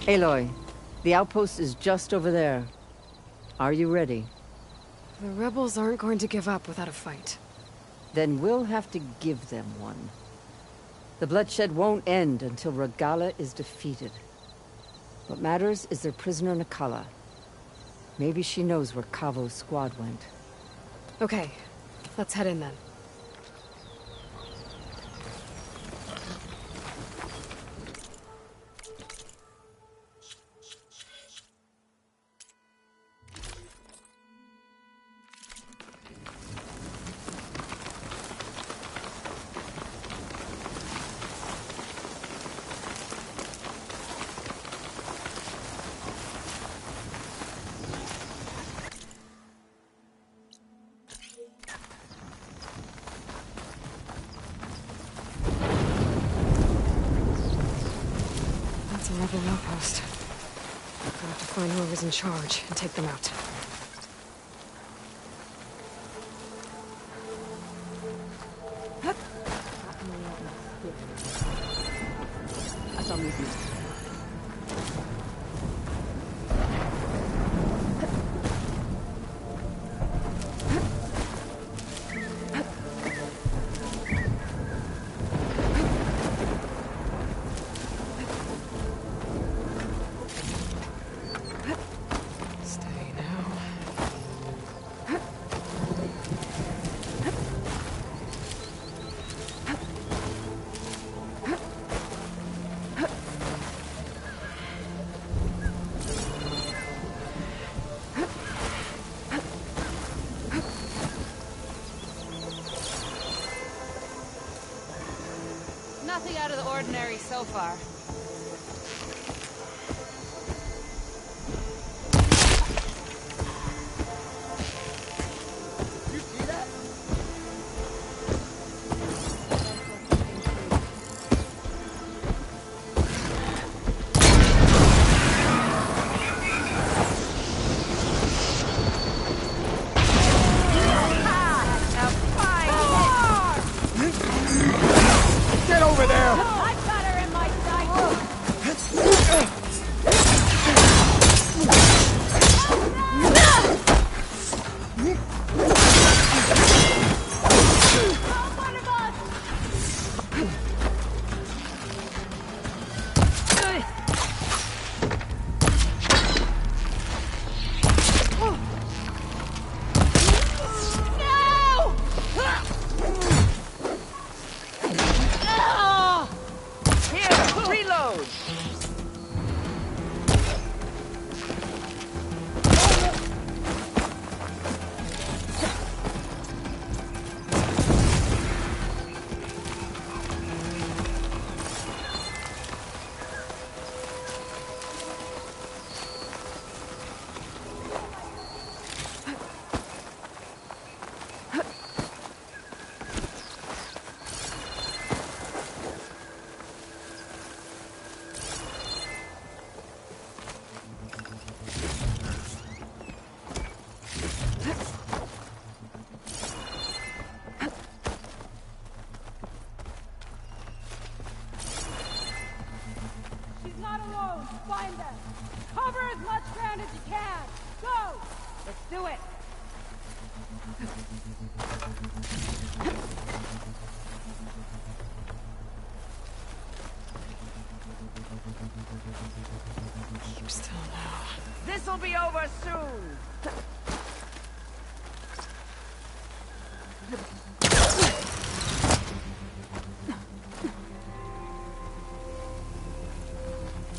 Aloy, the outpost is just over there. Are you ready? The rebels aren't going to give up without a fight. Then we'll have to give them one. The bloodshed won't end until Regalla is defeated. What matters is their prisoner Nakala. Maybe she knows where Kavo's squad went. Okay, let's head in then. Rebel outpost. I'll have to find whoever's in charge and take them out. Nothing out of the ordinary so far. Find them! Cover as much ground as you can! Go! Let's do it! Keep still now. This'll be over soon!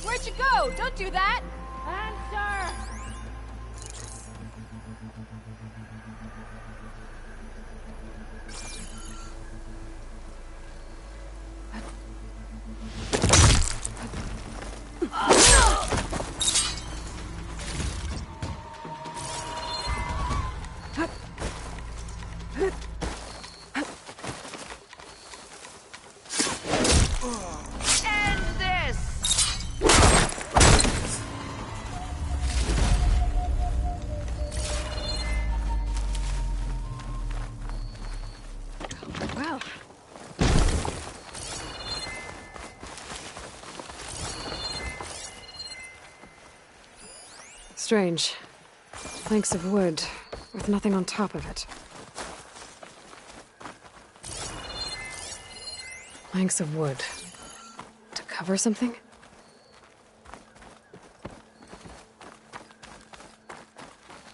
Where'd you go? Don't do that! Answer! Strange. Planks of wood, with nothing on top of it. Planks of wood. To cover something?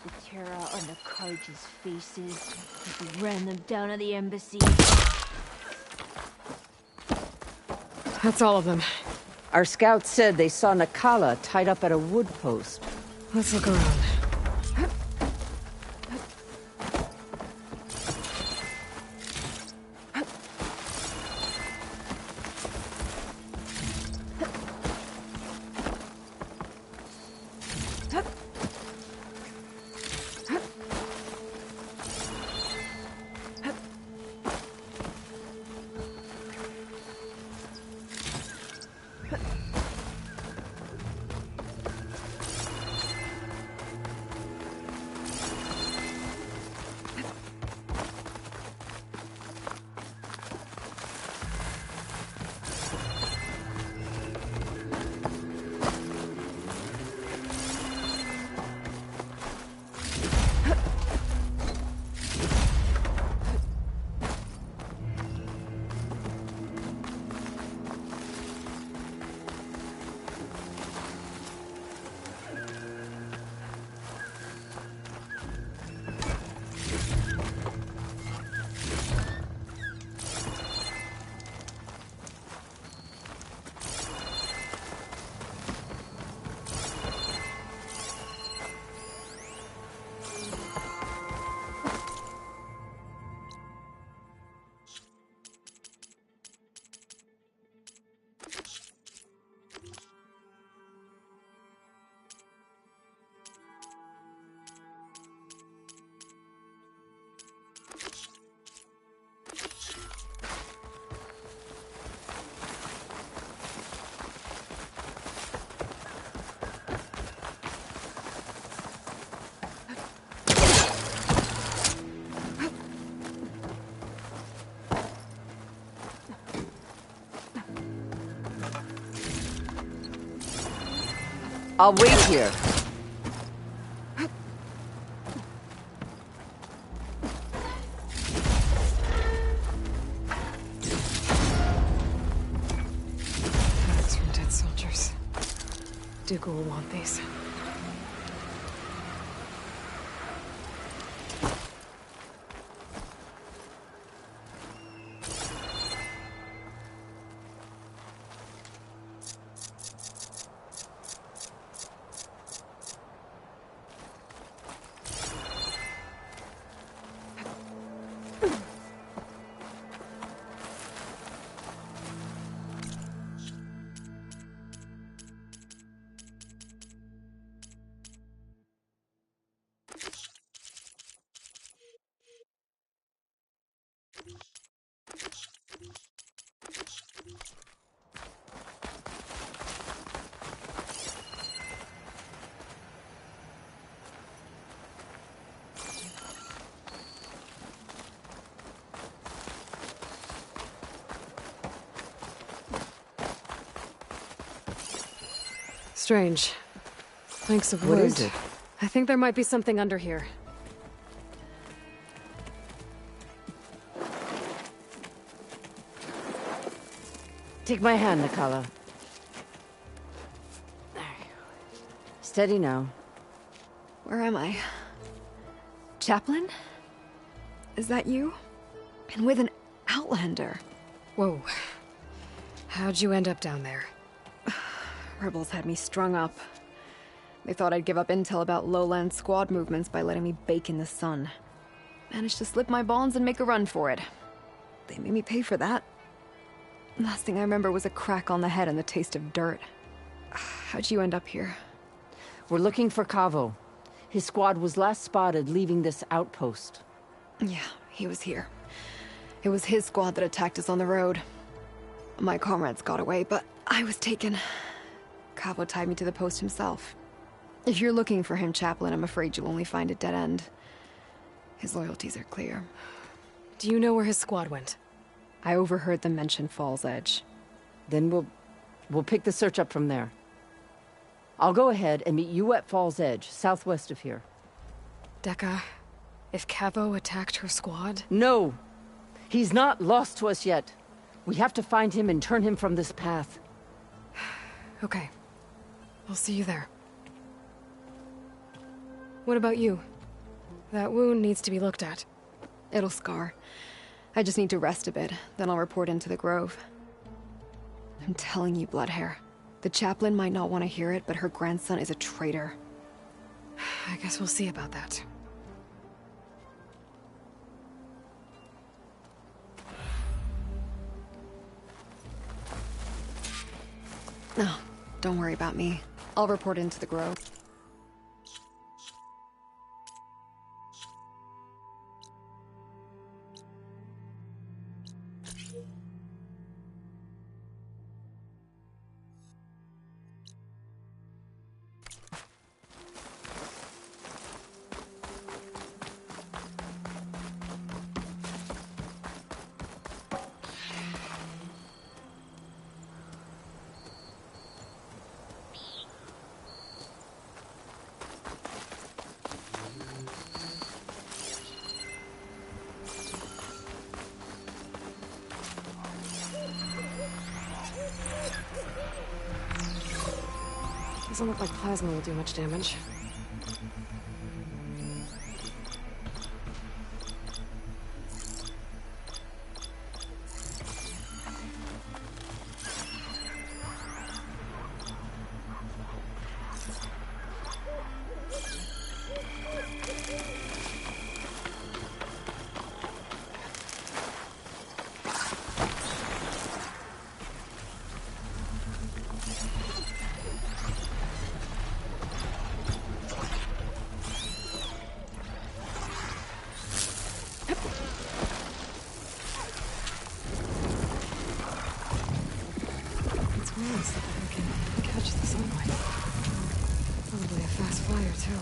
The terror on the Carja's faces as we ran them down at the embassy. That's all of them. Our scouts said they saw Nakala tied up at a wood post. Let's look around. I'll wait here. Bags from dead soldiers. Dougal will want these. Strange. Planks of wood. What is it? I think there might be something under here. Take my hand, Nakala. There you go. Steady now. Where am I? Chaplain? Is that you? And with an Outlander. Whoa. How'd you end up down there? Rebels had me strung up. They thought I'd give up intel about lowland squad movements by letting me bake in the sun. Managed to slip my bonds and make a run for it. They made me pay for that. Last thing I remember was a crack on the head and the taste of dirt. How'd you end up here? We're looking for Kavo. His squad was last spotted leaving this outpost. Yeah, he was here. It was his squad that attacked us on the road. My comrades got away, but I was taken. Kavo tied me to the post himself. If you're looking for him, Chaplain, I'm afraid you'll only find a dead end. His loyalties are clear. Do you know where his squad went? I overheard them mention Fall's Edge. Then we'll pick the search up from there. I'll go ahead and meet you at Fall's Edge, southwest of here. Dekka, if Cavo attacked her squad... No! He's not lost to us yet. We have to find him and turn him from this path. Okay. I'll see you there. What about you? That wound needs to be looked at. It'll scar. I just need to rest a bit, then I'll report into the Grove. I'm telling you, Bloodhair. The chaplain might not want to hear it, but her grandson is a traitor. I guess we'll see about that. No, don't worry about me. I'll report into the Grove. Doesn't look like plasma will do much damage. Nice that I can catch the sunlight. Probably a fast flyer, too.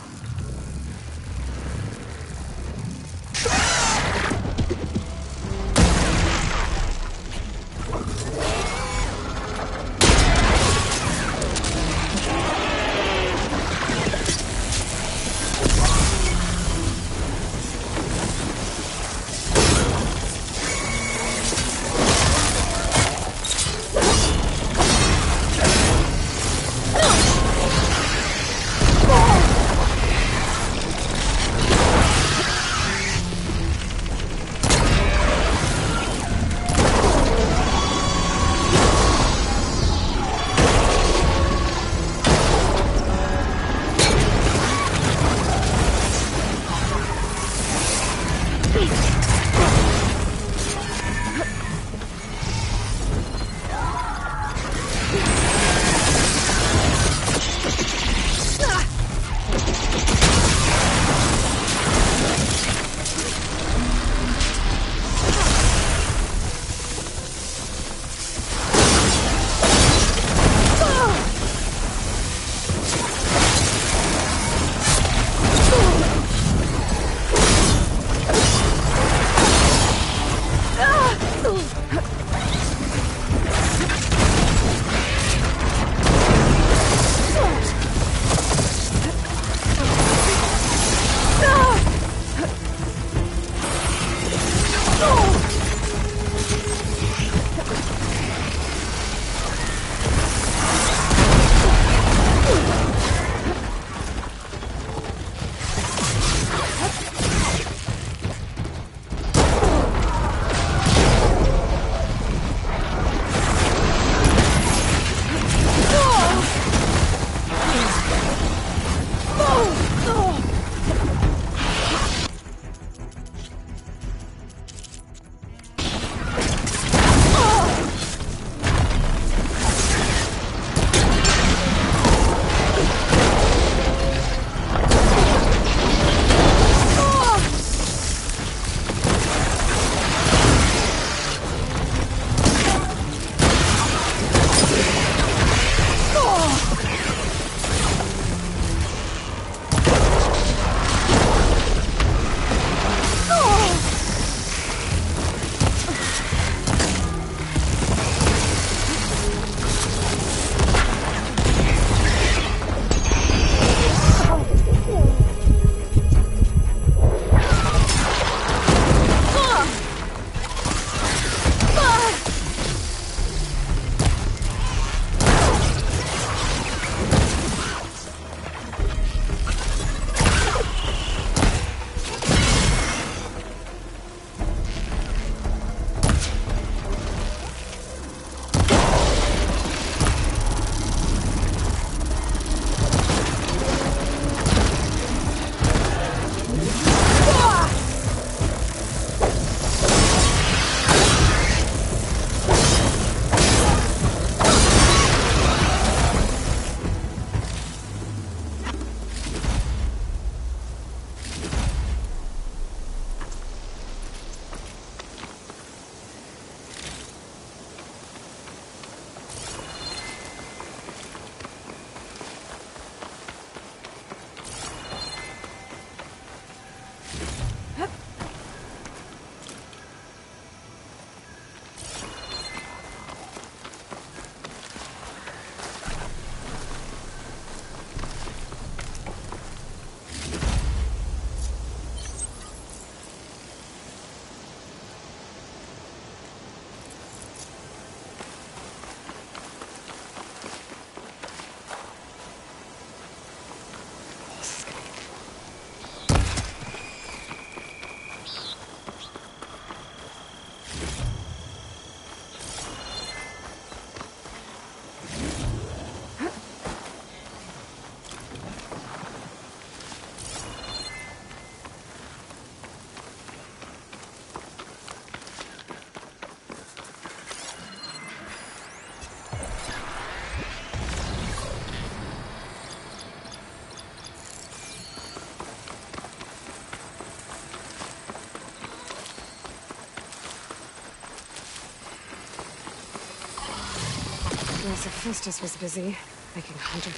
Guess Hephaestus was busy making Hunter.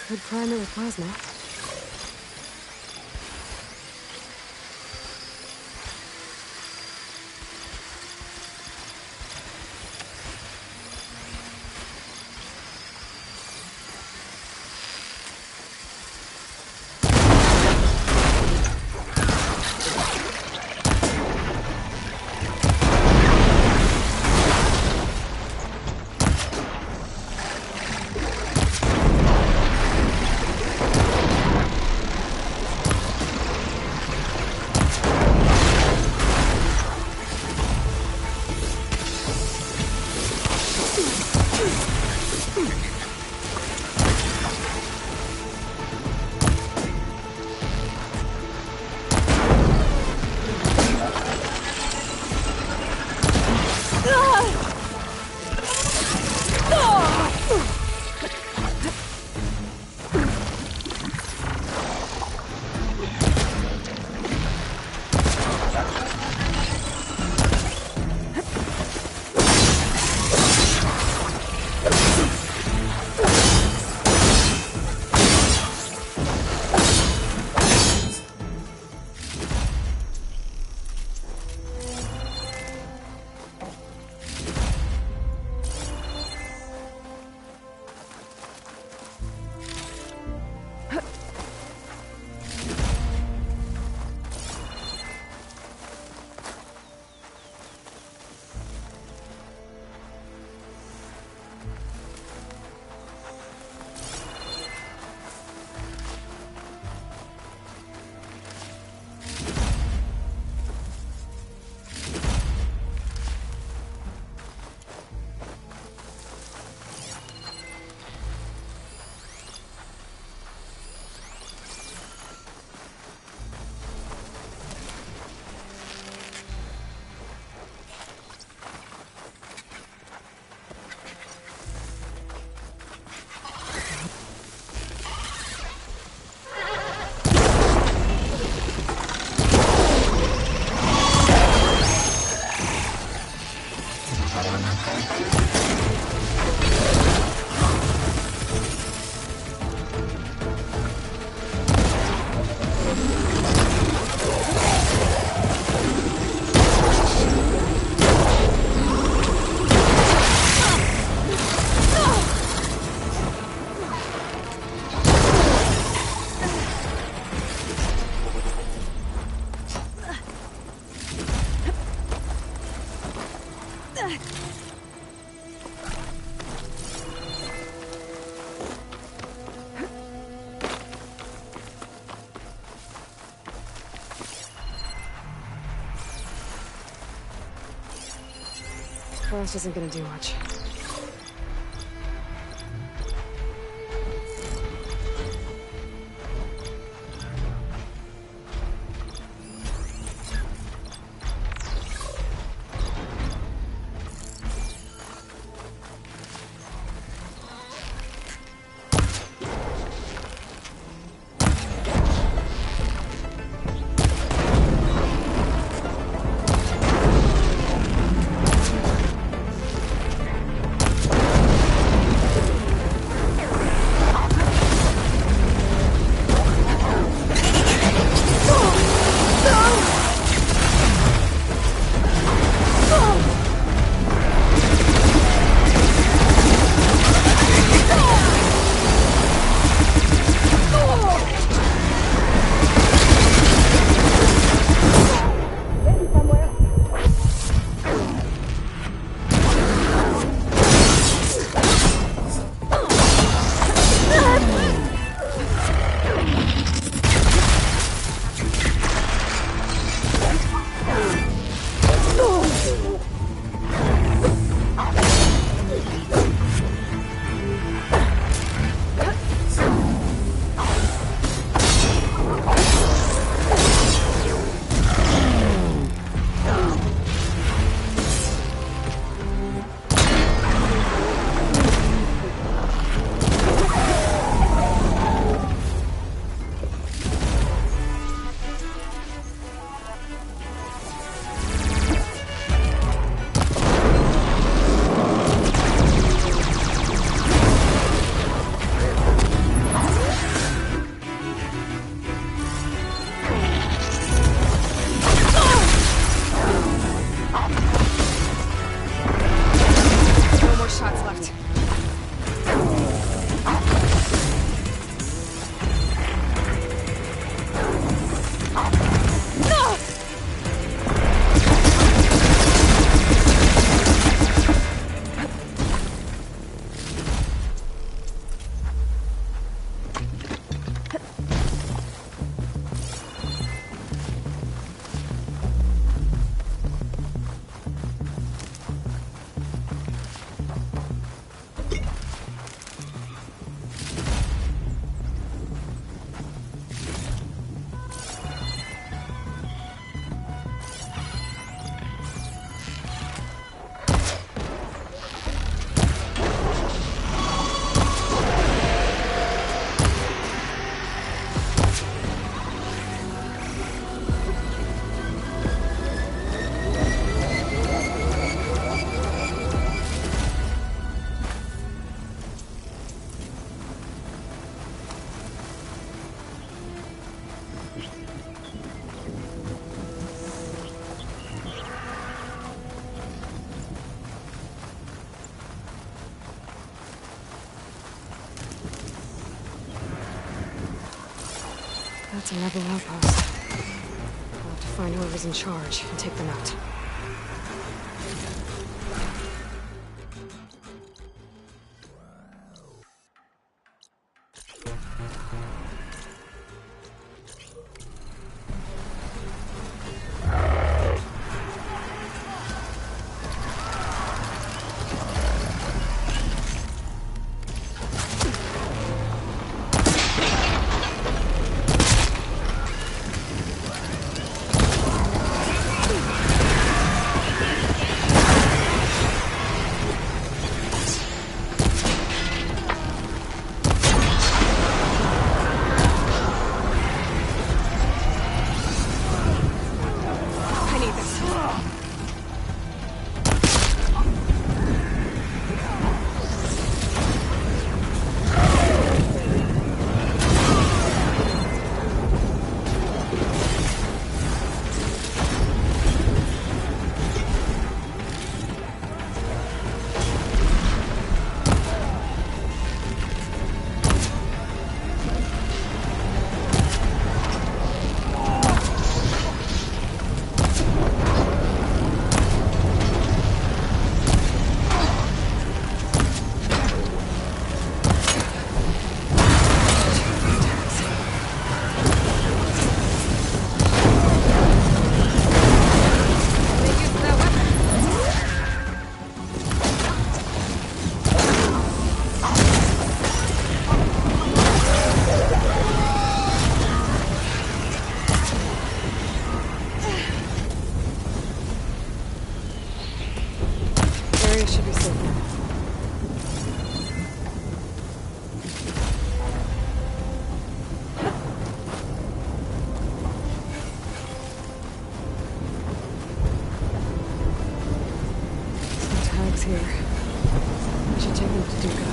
Could prime it with plasma. Frost isn't gonna do much. That's a rebel outpost. I'll have to find whoever's in charge and take them out. Here. I should take them to Duca.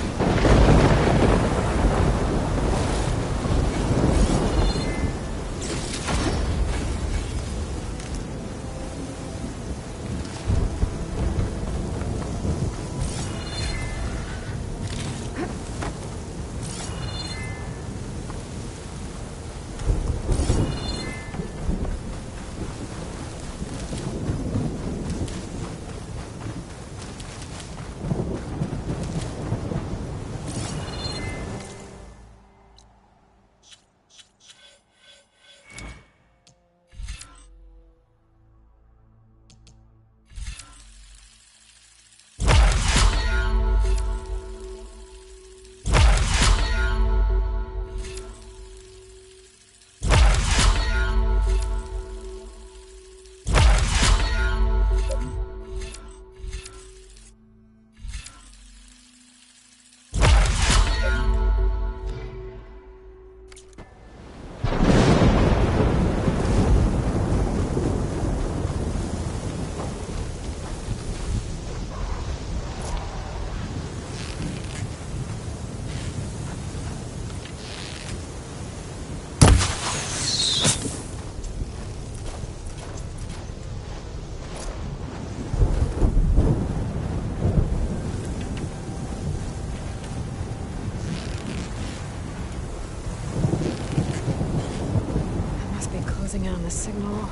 Closing in on the signal.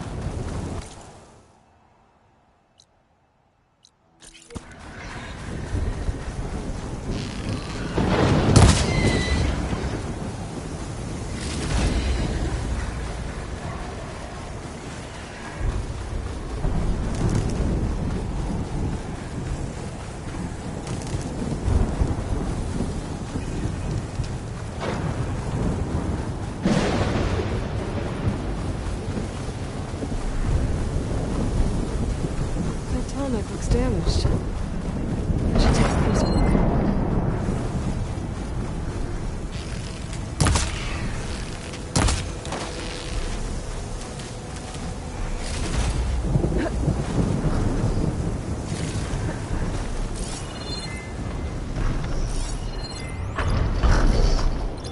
Looks damaged. I should take a closer look.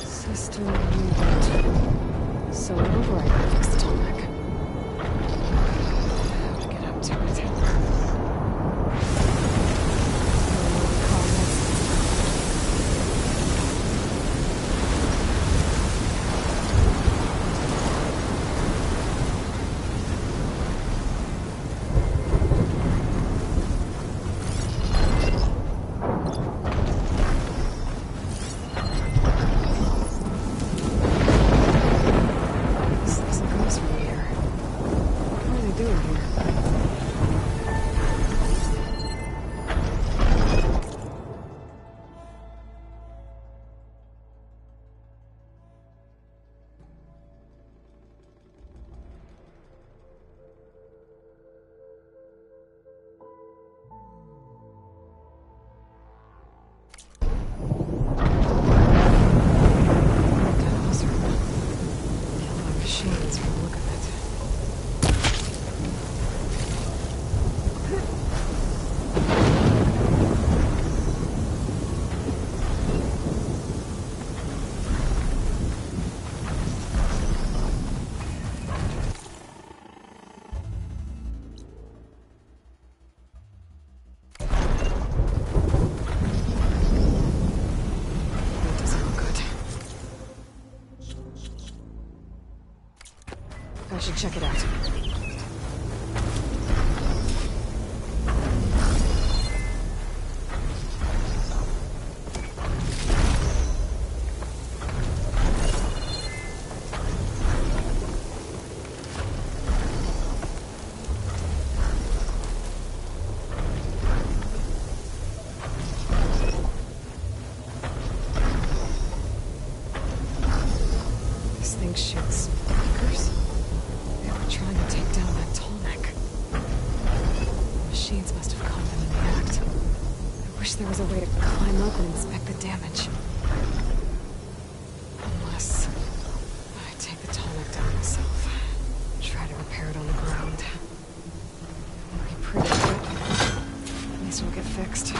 System reboot. So an override fix the tarmac. How to get up to it. check it out. This thing shoots speakers? They were trying to take down that Tallneck. The machines must have caught them in the act. I wish there was a way to climb up and inspect the damage. Unless I take the Tallneck down myself. Try to repair it on the ground. It'll be pretty quick. At least it'll get fixed.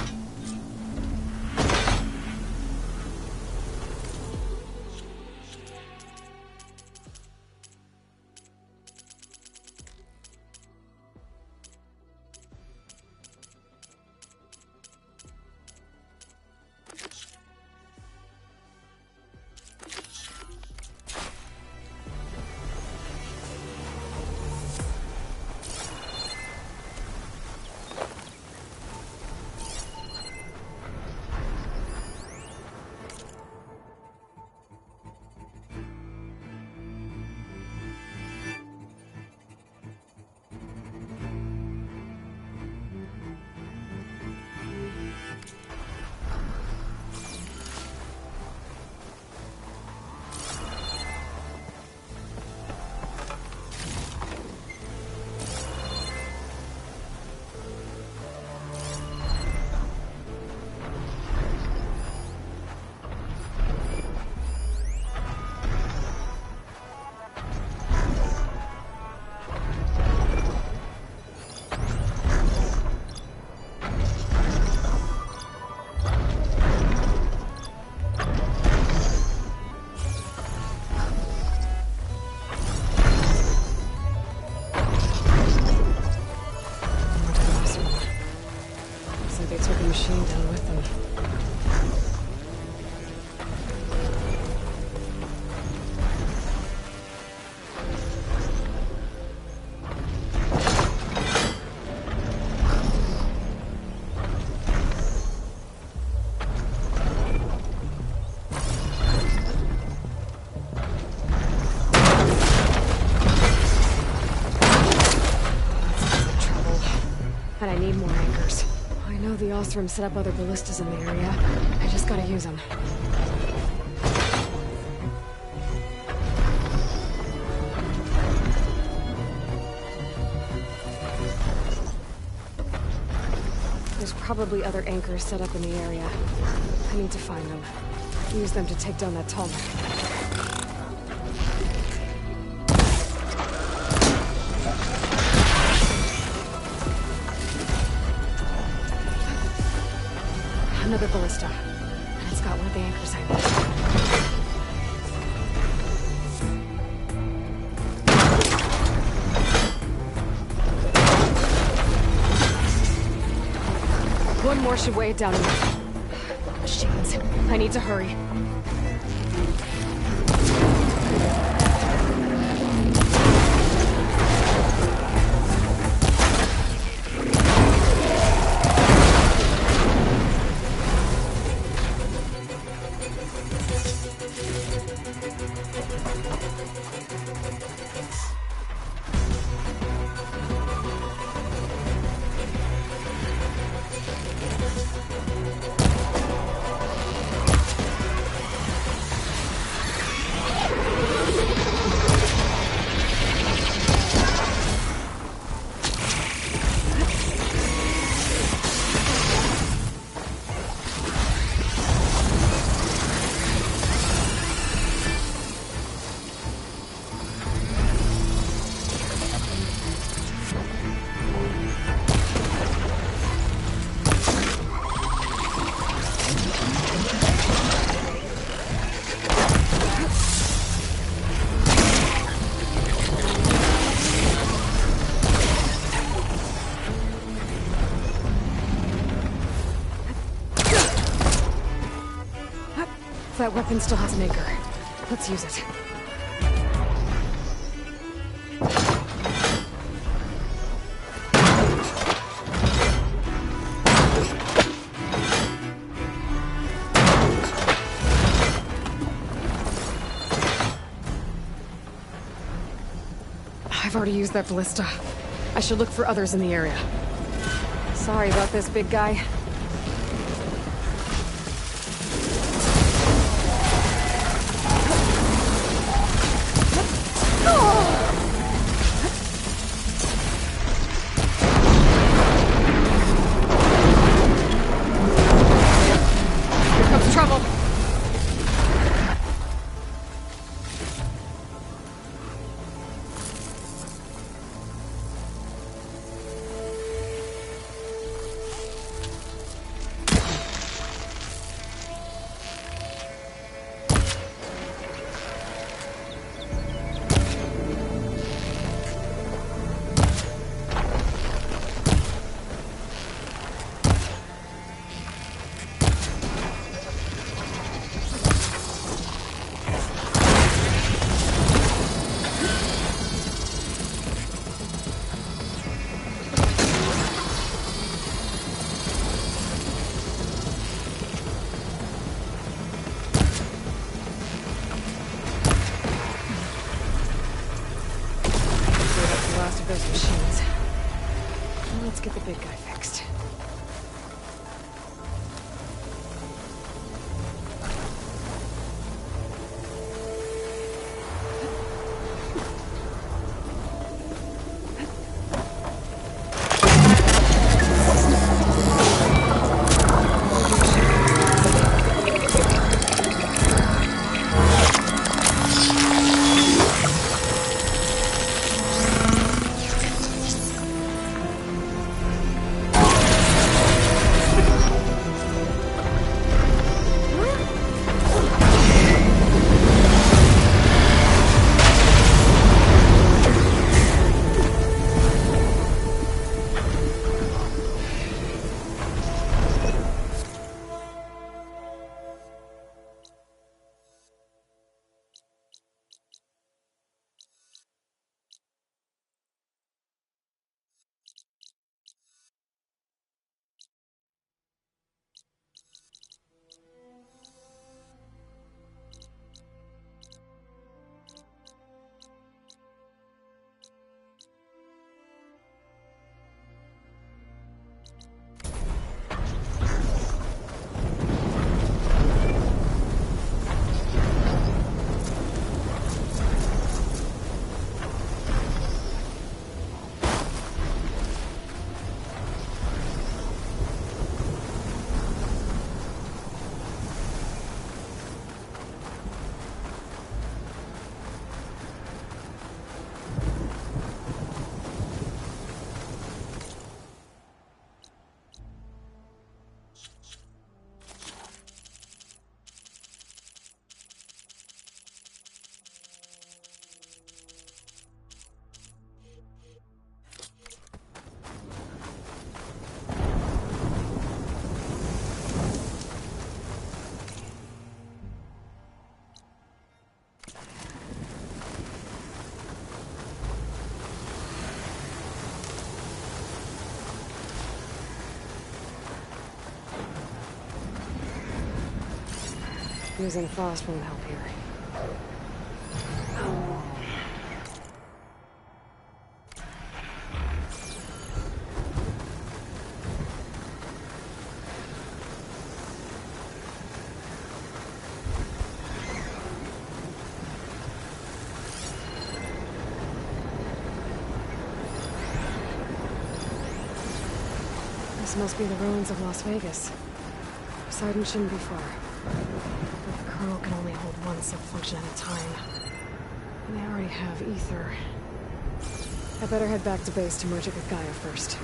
They took a machine down with them. And I need more anchors. I know the Oseram set up other ballistas in the area. I just gotta use them. There's probably other anchors set up in the area. I need to find them. Use them to take down that Tallneck. Another ballista. And it's got one of the anchors I need. One more should weigh it down enough. Machines. I need to hurry. That weapon still has an anchor. Let's use it. I've already used that ballista. I should look for others in the area. Sorry about this, big guy. Here comes trouble. Those machines. Now let's get the big guy fixed. Using frost won't help here. This must be the ruins of Las Vegas. Poseidon shouldn't be far. But the kernel can only hold one subfunction at a time. And they already have ether. I better head back to base to merge it with Gaia first.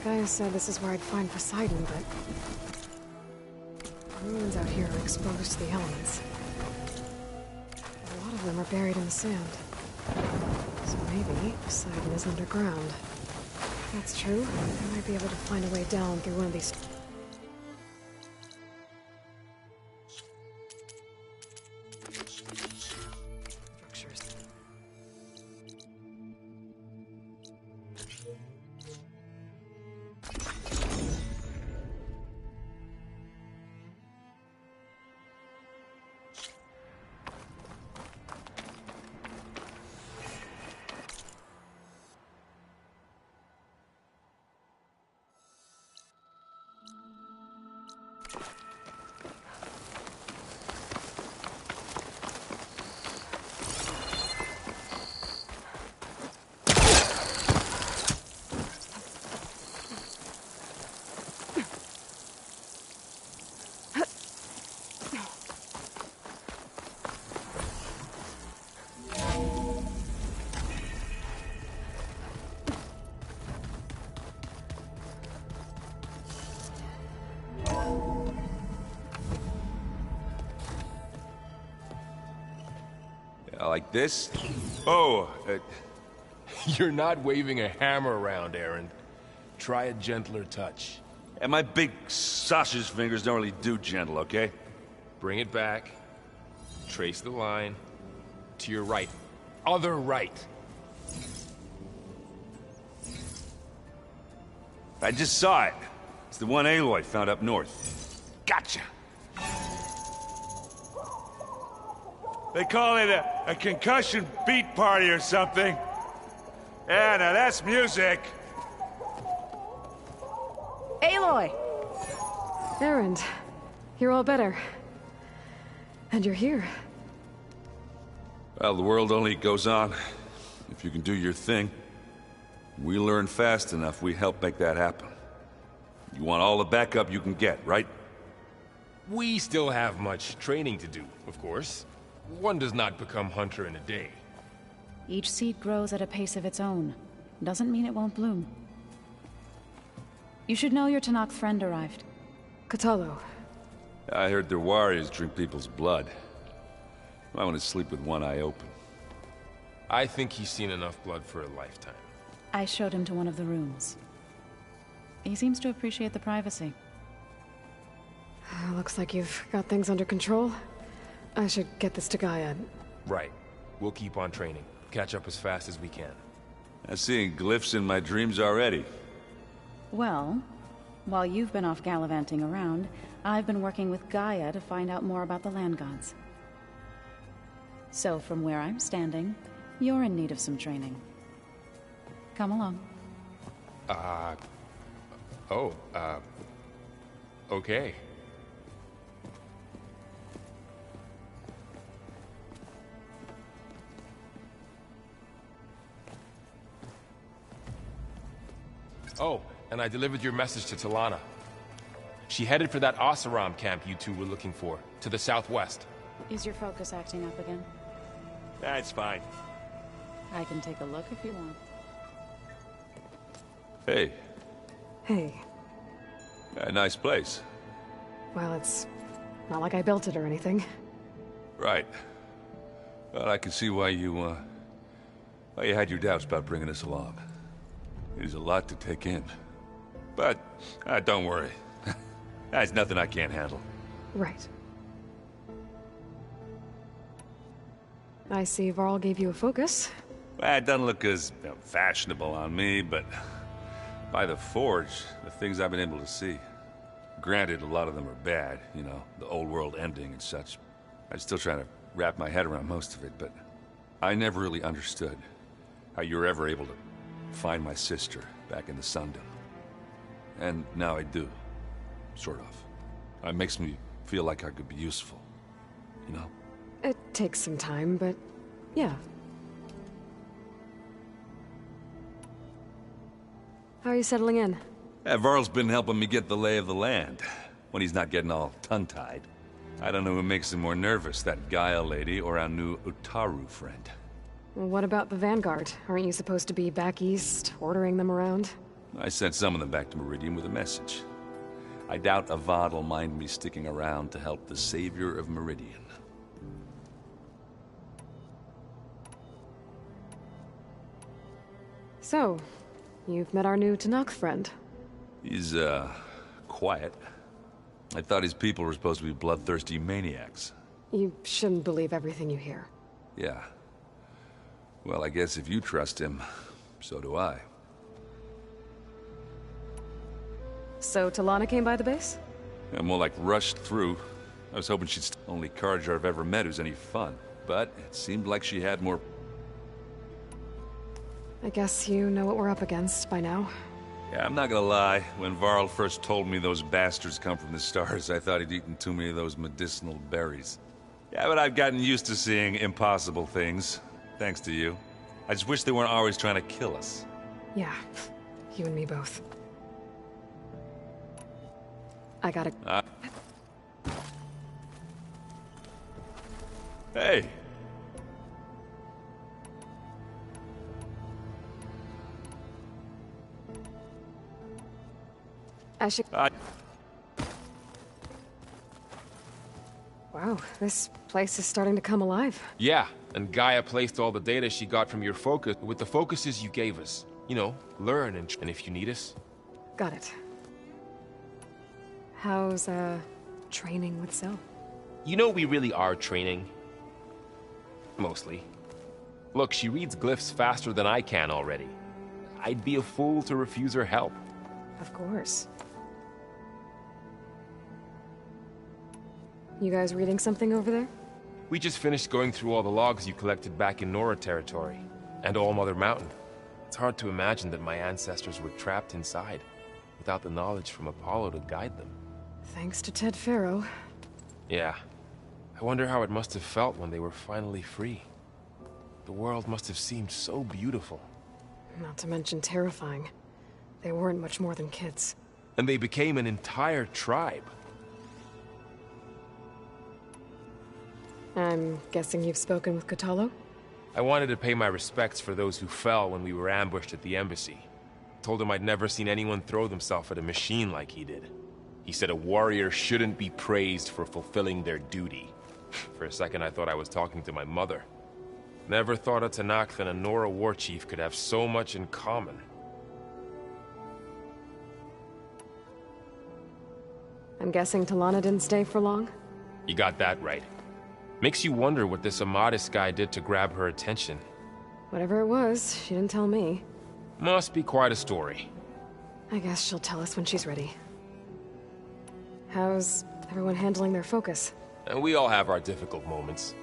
Gaia said this is where I'd find Poseidon, but the ruins out here are exposed to the elements. A lot of of them are buried in the sand. So maybe Poseidon is underground. If that's true, I might be able to find a way down through one of these... structures. Like this? Oh, You're not waving a hammer around, Aaron. Try a gentler touch. and my big sausage fingers don't really do gentle, okay? Bring it back. Trace the line. To your right. Other right. I just saw it. It's the one Aloy found up north. Gotcha! They call it a concussion beat party or something. Yeah, now that's music. Aloy! Erend, you're all better. And you're here. Well, the world only goes on if you can do your thing. We learn fast enough, we help make that happen. You want all the backup you can get, right? We still have much training to do, of course. One does not become hunter in a day. Each seed grows at a pace of its own. Doesn't mean it won't bloom. You should know your Tanakh friend arrived. Kotallo. I heard their warriors drink people's blood. I want to sleep with one eye open. I think he's seen enough blood for a lifetime. I showed him to one of the rooms. He seems to appreciate the privacy. Looks like you've got things under control. I should get this to Gaia. Right. We'll keep on training. Catch up as fast as we can. I'm seeing glyphs in my dreams already. Well, while you've been off gallivanting around, I've been working with Gaia to find out more about the land gods. So from where I'm standing, you're in need of some training. Come along. Okay. Oh, and I delivered your message to Talana. She headed for that Oseram camp you two were looking for, to the southwest. Is your focus acting up again? That's fine. I can take a look if you want. Hey, Hey. a nice place. Well, it's not like I built it or anything. Right. Well, I can see why you had your doubts about bringing us along. It is a lot to take in. But, don't worry. That's nothing I can't handle. Right. I see Varl gave you a focus. Well, it doesn't look as fashionable on me, but by the Forge, the things I've been able to see. Granted, a lot of them are bad, you know, the old world ending and such. I'm still trying to wrap my head around most of it, but I never really understood how you were ever able to find my sister back in the Sundom. And now I do. Sort of. It makes me feel like I could be useful. You know? It takes some time, but yeah. How are you settling in? Varl's been helping me get the lay of the land, when he's not getting all tongue-tied. I don't know who makes him more nervous, that Gaia lady or our new Utaru friend. Well, what about the Vanguard? Aren't you supposed to be back east, ordering them around? I sent some of them back to Meridian with a message. I doubt Avad will mind me sticking around to help the savior of Meridian. So, you've met our new Tanakh friend. He's, quiet. I thought his people were supposed to be bloodthirsty maniacs. You shouldn't believe everything you hear. Yeah. Well, I guess if you trust him, so do I. So, Talana came by the base? Yeah, more like rushed through. I was hoping she'd only Carja I've ever met who's any fun. But it seemed like she had more... I guess you know what we're up against by now. Yeah, I'm not gonna lie. When Varl first told me those bastards come from the stars, I thought he'd eaten too many of those medicinal berries. Yeah, but I've gotten used to seeing impossible things, thanks to you. I just wish they weren't always trying to kill us. Yeah, you and me both. I gotta... Hey! I should... Wow, this place is starting to come alive. Yeah, and Gaia placed all the data she got from your focus with the focuses you gave us. You know, learn and if you need us. Got it. How's, training with Cell? You know we really are training. Mostly. Look, she reads glyphs faster than I can already. I'd be a fool to refuse her help. Of course. You guys reading something over there? We just finished going through all the logs you collected back in Nora territory, and All Mother Mountain. It's hard to imagine that my ancestors were trapped inside, without the knowledge from Apollo to guide them. Thanks to Ted Faro. Yeah. I wonder how it must have felt when they were finally free. The world must have seemed so beautiful. Not to mention terrifying. They weren't much more than kids. And they became an entire tribe. I'm guessing you've spoken with Kotallo? I wanted to pay my respects for those who fell when we were ambushed at the embassy. Told him I'd never seen anyone throw themselves at a machine like he did. He said a warrior shouldn't be praised for fulfilling their duty. For a second I thought I was talking to my mother. Never thought a Tanakh and a Nora war chief could have so much in common. I'm guessing Talana didn't stay for long? You got that right. Makes you wonder what this Amadis guy did to grab her attention. Whatever it was, she didn't tell me. Must be quite a story. I guess she'll tell us when she's ready. How's everyone handling their focus? And we all have our difficult moments.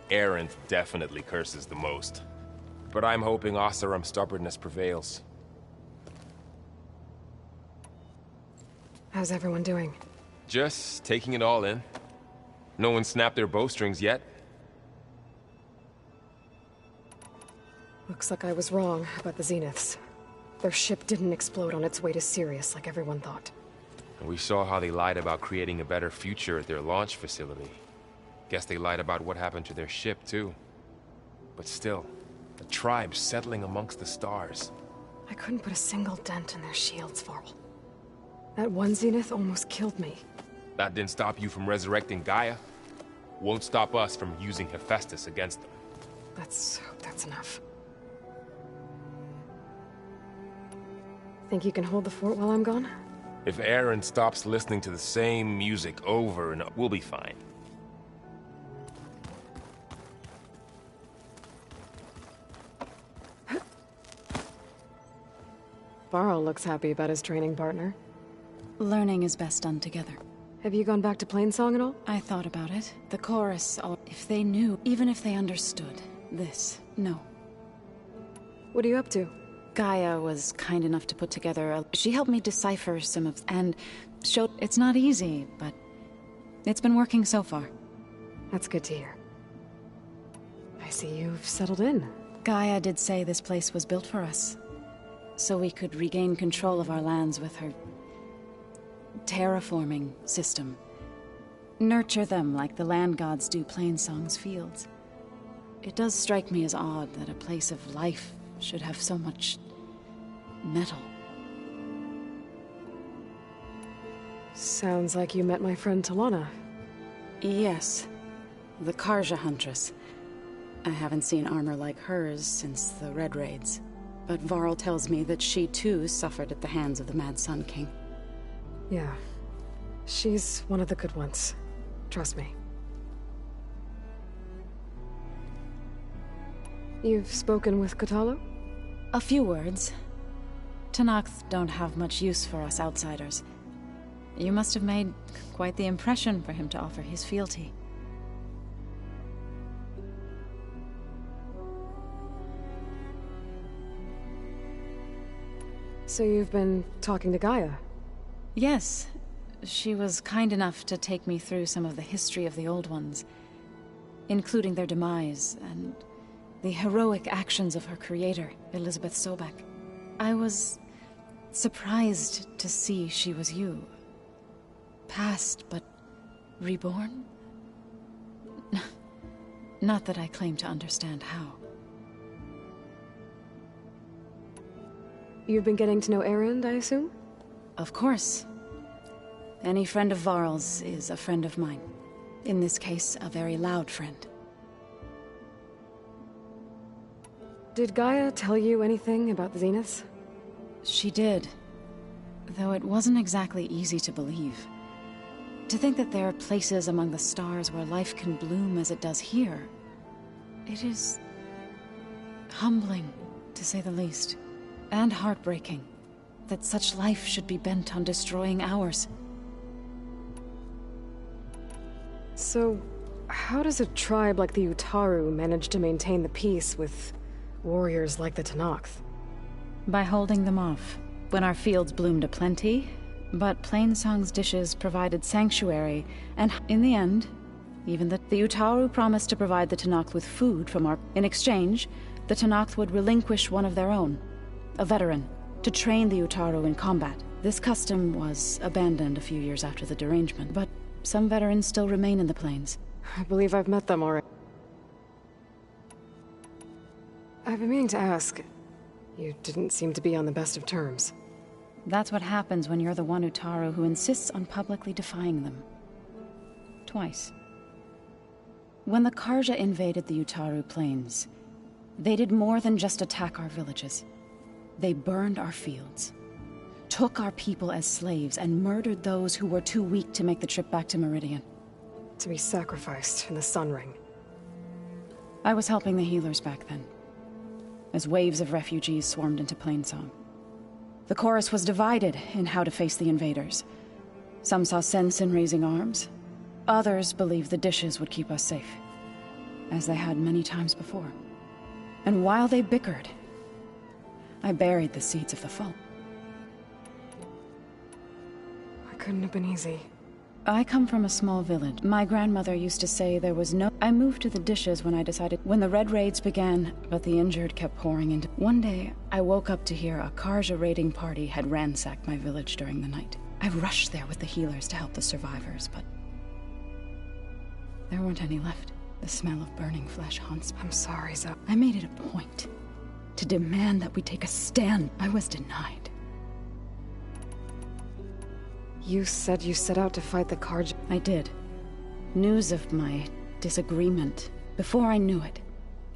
Aerith definitely curses the most. But I'm hoping Oseram's stubbornness prevails. How's everyone doing? Just taking it all in. No one snapped their bowstrings yet. Looks like I was wrong about the Zeniths. Their ship didn't explode on its way to Sirius like everyone thought. And we saw how they lied about creating a better future at their launch facility. Guess they lied about what happened to their ship, too. But still, the tribe settling amongst the stars. I couldn't put a single dent in their shields, Varl. That one Zenith almost killed me. That didn't stop you from resurrecting Gaia. Won't stop us from using Hephaestus against them. Let's hope that's enough. Think you can hold the fort while I'm gone? If Aaron stops listening to the same music over and over, we'll be fine. Varl looks happy about his training partner. Learning is best done together. Have you gone back to Plainsong at all? I thought about it. The chorus, if they knew, even if they understood. This, no. What are you up to? Gaia was kind enough to put together she helped me decipher some of, and showed it's not easy, but it's been working so far. That's good to hear. I see you've settled in. Gaia did say this place was built for us, so we could regain control of our lands with her terraforming system. Nurture them like the land gods do Plainsong's fields. It does strike me as odd that a place of life should have so much metal. Sounds like you met my friend Talana. Yes, the Carja Huntress. I haven't seen armor like hers since the Red Raids. but Varl tells me that she too suffered at the hands of the Mad Sun King. Yeah. She's one of the good ones. Trust me. You've spoken with Kotallo? A few words. Tenakth don't have much use for us outsiders. You must have made quite the impression for him to offer his fealty. So you've been talking to Gaia? Yes. She was kind enough to take me through some of the history of the Old Ones, including their demise and the heroic actions of her creator, Elizabeth Sobek. I was surprised to see she was you. Past, but reborn? Not that I claim to understand how. You've been getting to know Erend, I assume? Of course. Any friend of Varl's is a friend of mine. In this case, a very loud friend. Did Gaia tell you anything about the Zeniths? She did. Though it wasn't exactly easy to believe. To think that there are places among the stars where life can bloom as it does here. It is humbling, to say the least. And heartbreaking, that such life should be bent on destroying ours. So, how does a tribe like the Utaru manage to maintain the peace with warriors like the Tenakth? By holding them off. When our fields bloomed aplenty, but Plainsong's dishes provided sanctuary, and in the end, even the Utaru promised to provide the Tenakth with food from our... In exchange, the Tenakth would relinquish one of their own, a veteran, to train the Utaru in combat. This custom was abandoned a few years after the derangement, but some veterans still remain in the plains. I believe I've met them already. I've been meaning to ask. You didn't seem to be on the best of terms. That's what happens when you're the one Utaru who insists on publicly defying them. Twice. When the Karja invaded the Utaru plains, they did more than just attack our villages. They burned our fields, took our people as slaves, and murdered those who were too weak to make the trip back to Meridian. To be sacrificed in the Sun Ring. I was helping the healers back then, as waves of refugees swarmed into Plainsong. The chorus was divided in how to face the invaders. Some saw sense in raising arms. Others believed the dishes would keep us safe, as they had many times before. And while they bickered, I buried the seeds of the fall. It couldn't have been easy. I come from a small village. My grandmother used to say there was no... I moved to the dishes when I decided... When the Red Raids began, but the injured kept pouring into... One day, I woke up to hear a Karja raiding party had ransacked my village during the night. I rushed there with the healers to help the survivors, but... there weren't any left. The smell of burning flesh haunts me. I'm sorry, Zoe. I made it a point to demand that we take a stand. I was denied. You said you set out to fight the Karja. I did. News of my disagreement. Before I knew it,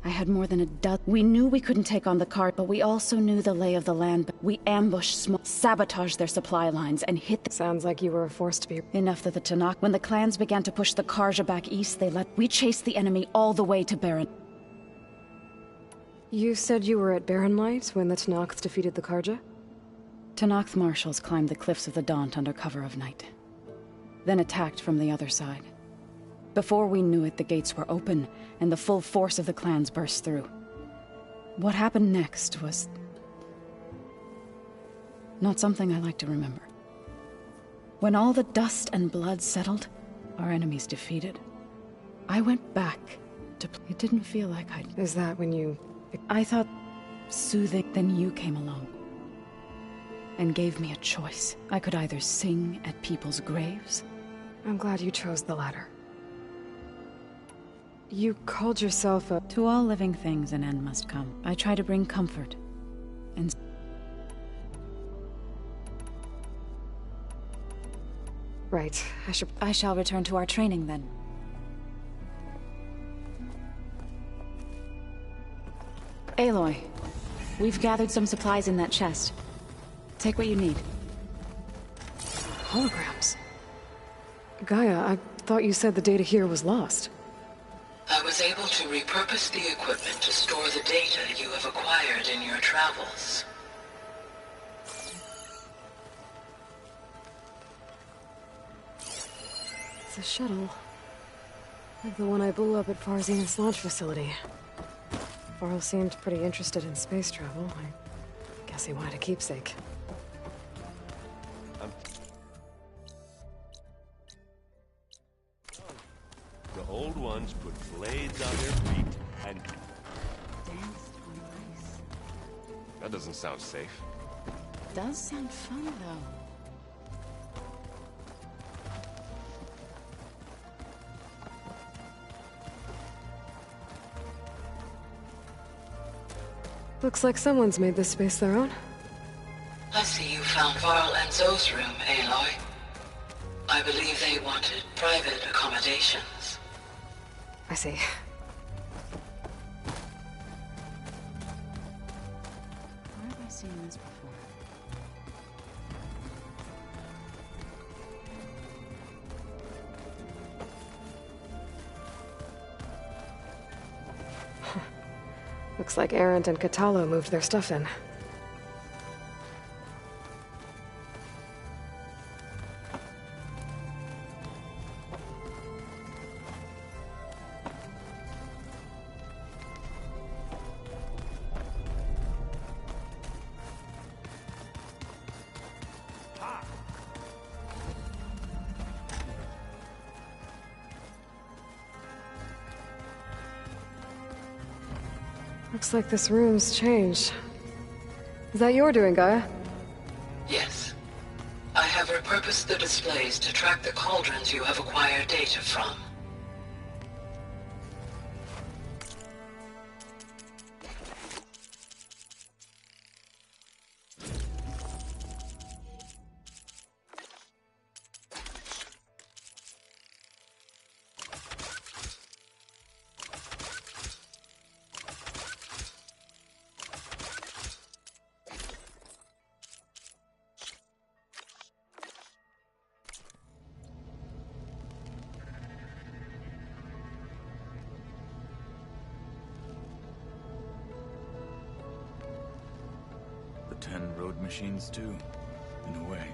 I had more than a dozen. We knew we couldn't take on the Karja, but we also knew the lay of the land. We ambushed small, sabotaged their supply lines, and hit the... Sounds like you were a force to be... Enough that the Tenakth... When the clans began to push the Karja back east, we chased the enemy all the way to Barren. You said you were at Barren Light when the Tenakth defeated the Karja? Tenakth marshals climbed the cliffs of the Daunt under cover of night, then attacked from the other side. Before we knew it, the gates were open, and the full force of the clans burst through. What happened next was... not something I like to remember. When all the dust and blood settled, our enemies defeated, I went back to... It didn't feel like I'd... Is that when you... I thought soothing, then you came along. And gave me a choice. I could either sing at people's graves... I'm glad you chose the latter. You called yourself a... To all living things an end must come. I try to bring comfort. And... Right, I shall return to our training then. Aloy. We've gathered some supplies in that chest. Take what you need. Holograms. Gaia, I thought you said the data here was lost. I was able to repurpose the equipment to store the data you have acquired in your travels. It's a shuttle. Like the one I blew up at Farzian's launch facility. Varl seemed pretty interested in space travel. I guess he wanted a keepsake. The old ones put blades on their feet and Danced on ice. That doesn't sound safe. Does sound fun, though. Looks like someone's made this space their own. I see you found Varl and Zoe's room, Aloy. I believe they wanted private accommodations. I see. Where have I seen this before? Looks like Erend and Katalo moved their stuff in. Looks like this room's changed. Is that your doing, Gaia? Yes. I have repurposed the displays to track the cauldrons you have acquired data from. The 10 road machines too, in a way.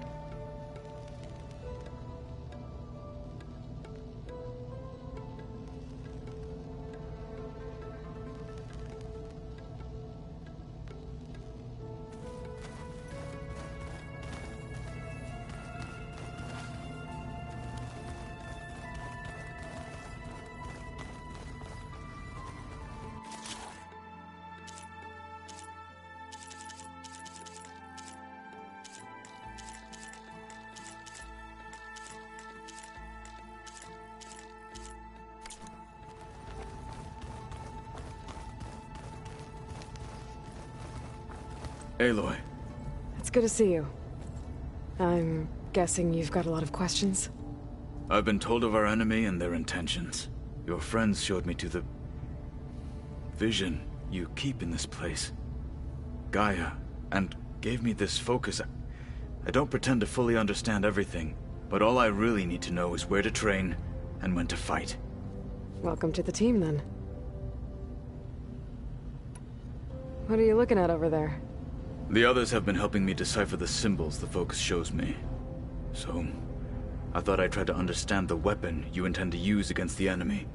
Aloy. It's good to see you. I'm guessing you've got a lot of questions? I've been told of our enemy and their intentions. Your friends showed me to the vision you keep in this place, Gaia, and gave me this focus. I don't pretend to fully understand everything, but all I really need to know is where to train and when to fight. Welcome to the team, then. What are you looking at over there? The others have been helping me decipher the symbols the focus shows me. So, I thought I'd try to understand the weapon you intend to use against the enemy.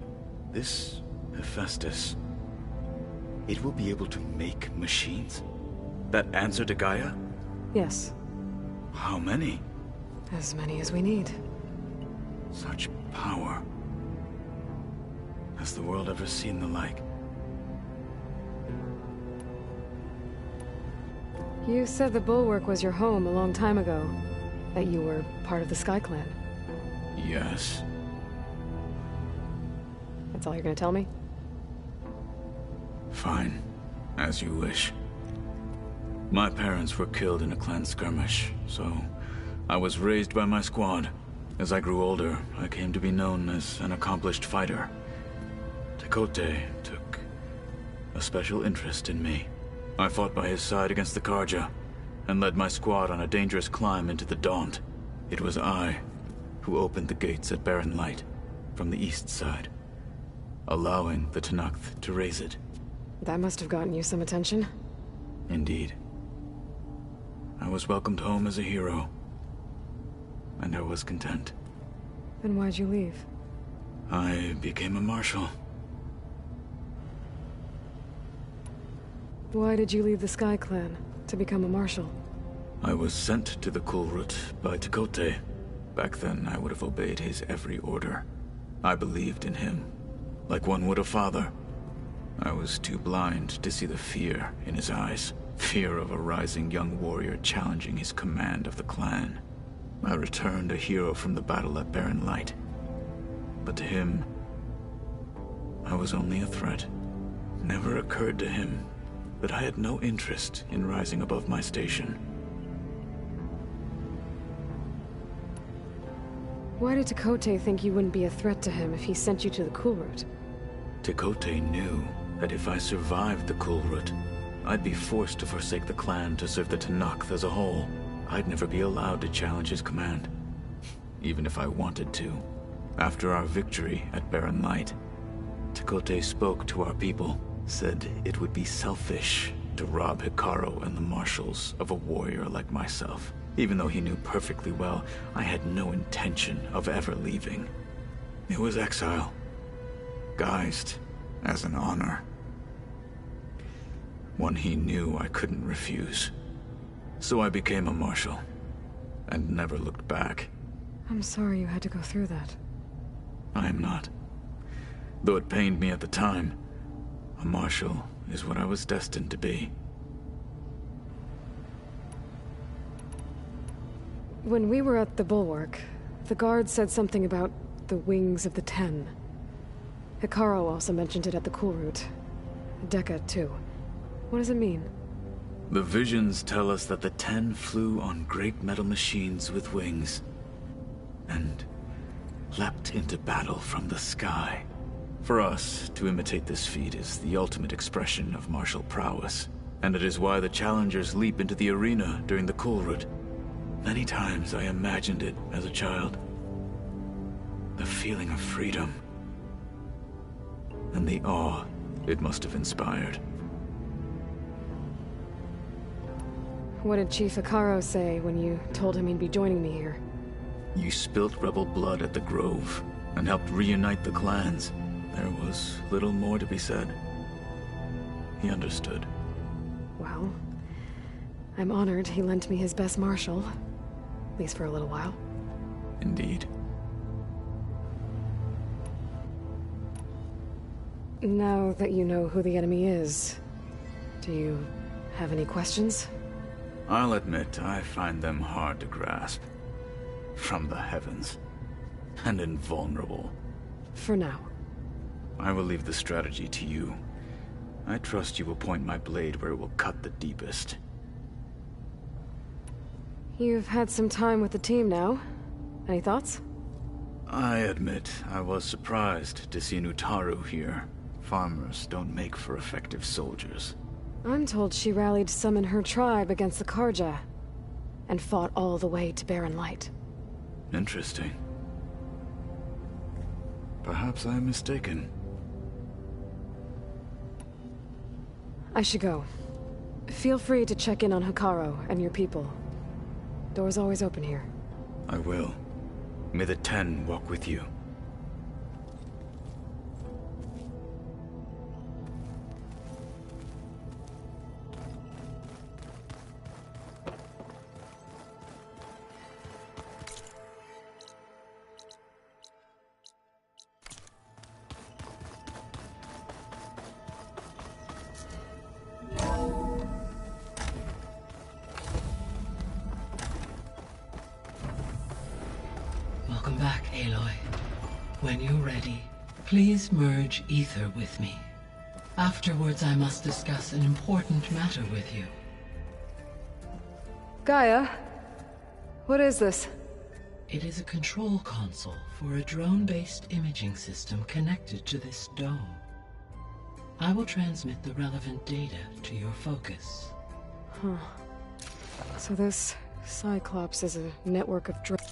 This Hephaestus, it will be able to make machines? That answer to Gaia? Yes. How many? As many as we need. Such power. Has the world ever seen the like? You said the Bulwark was your home a long time ago. That you were part of the Sky Clan. Yes. That's all you're gonna tell me? Fine. As you wish. My parents were killed in a clan skirmish, so I was raised by my squad. As I grew older, I came to be known as an accomplished fighter. Tekotteh took a special interest in me. I fought by his side against the Karja, and led my squad on a dangerous climb into the Daunt. It was I who opened the gates at Barren Light from the east side, allowing the Tenakth to raise it. That must have gotten you some attention. Indeed. I was welcomed home as a hero, and I was content. Then why'd you leave? I became a marshal. Why did you leave the Sky Clan to become a marshal? I was sent to the Kulrut by Tekotteh. Back then, I would have obeyed his every order. I believed in him, like one would a father. I was too blind to see the fear in his eyes. Fear of a rising young warrior challenging his command of the clan. I returned a hero from the battle at Barren Light. But to him, I was only a threat. Never occurred to him that I had no interest in rising above my station. Why did Tekotteh think you wouldn't be a threat to him if he sent you to the Kulrut? Tekotteh knew that if I survived the Kulrut, I'd be forced to forsake the clan to serve the Tenakth as a whole. I'd never be allowed to challenge his command, even if I wanted to. After our victory at Barren Light, Tekotteh spoke to our people, said it would be selfish to rob Hekarro and the marshals of a warrior like myself. Even though he knew perfectly well I had no intention of ever leaving. It was exile, guised as an honor. One he knew I couldn't refuse. So I became a marshal, and never looked back. I'm sorry you had to go through that. I am not. Though it pained me at the time, a marshal is what I was destined to be. When we were at the Bulwark, the guard said something about the Wings of the Ten. Hekarro also mentioned it at the Kulrut. Dekka, too. What does it mean? The visions tell us that the Ten flew on great metal machines with wings, and leapt into battle from the sky. For us, to imitate this feat is the ultimate expression of martial prowess, and it is why the challengers leap into the arena during the Kulrut. Many times I imagined it as a child. The feeling of freedom, and the awe it must have inspired. What did Chief Hekarro say when you told him he'd be joining me here? You spilt rebel blood at the Grove, and helped reunite the clans. There was little more to be said. He understood. Well, I'm honored he lent me his best marshal. At least for a little while. Indeed. Now that you know who the enemy is, do you have any questions? I'll admit, I find them hard to grasp. From the heavens. And invulnerable. For now. I will leave the strategy to you. I trust you will point my blade where it will cut the deepest. You've had some time with the team now. Any thoughts? I admit, I was surprised to see Nutaru here. Farmers don't make for effective soldiers. I'm told she rallied some in her tribe against the Karja, and fought all the way to Barren Light. Interesting. Perhaps I am mistaken. I should go. Feel free to check in on Hekarro and your people. Door's always open here. I will. May the Ten walk with you. Welcome back, Aloy. When you're ready, please merge ether with me. Afterwards, I must discuss an important matter with you. Gaia? What is this? It is a control console for a drone-based imaging system connected to this dome. I will transmit the relevant data to your focus. Huh. So this Cyclops is a network of drones.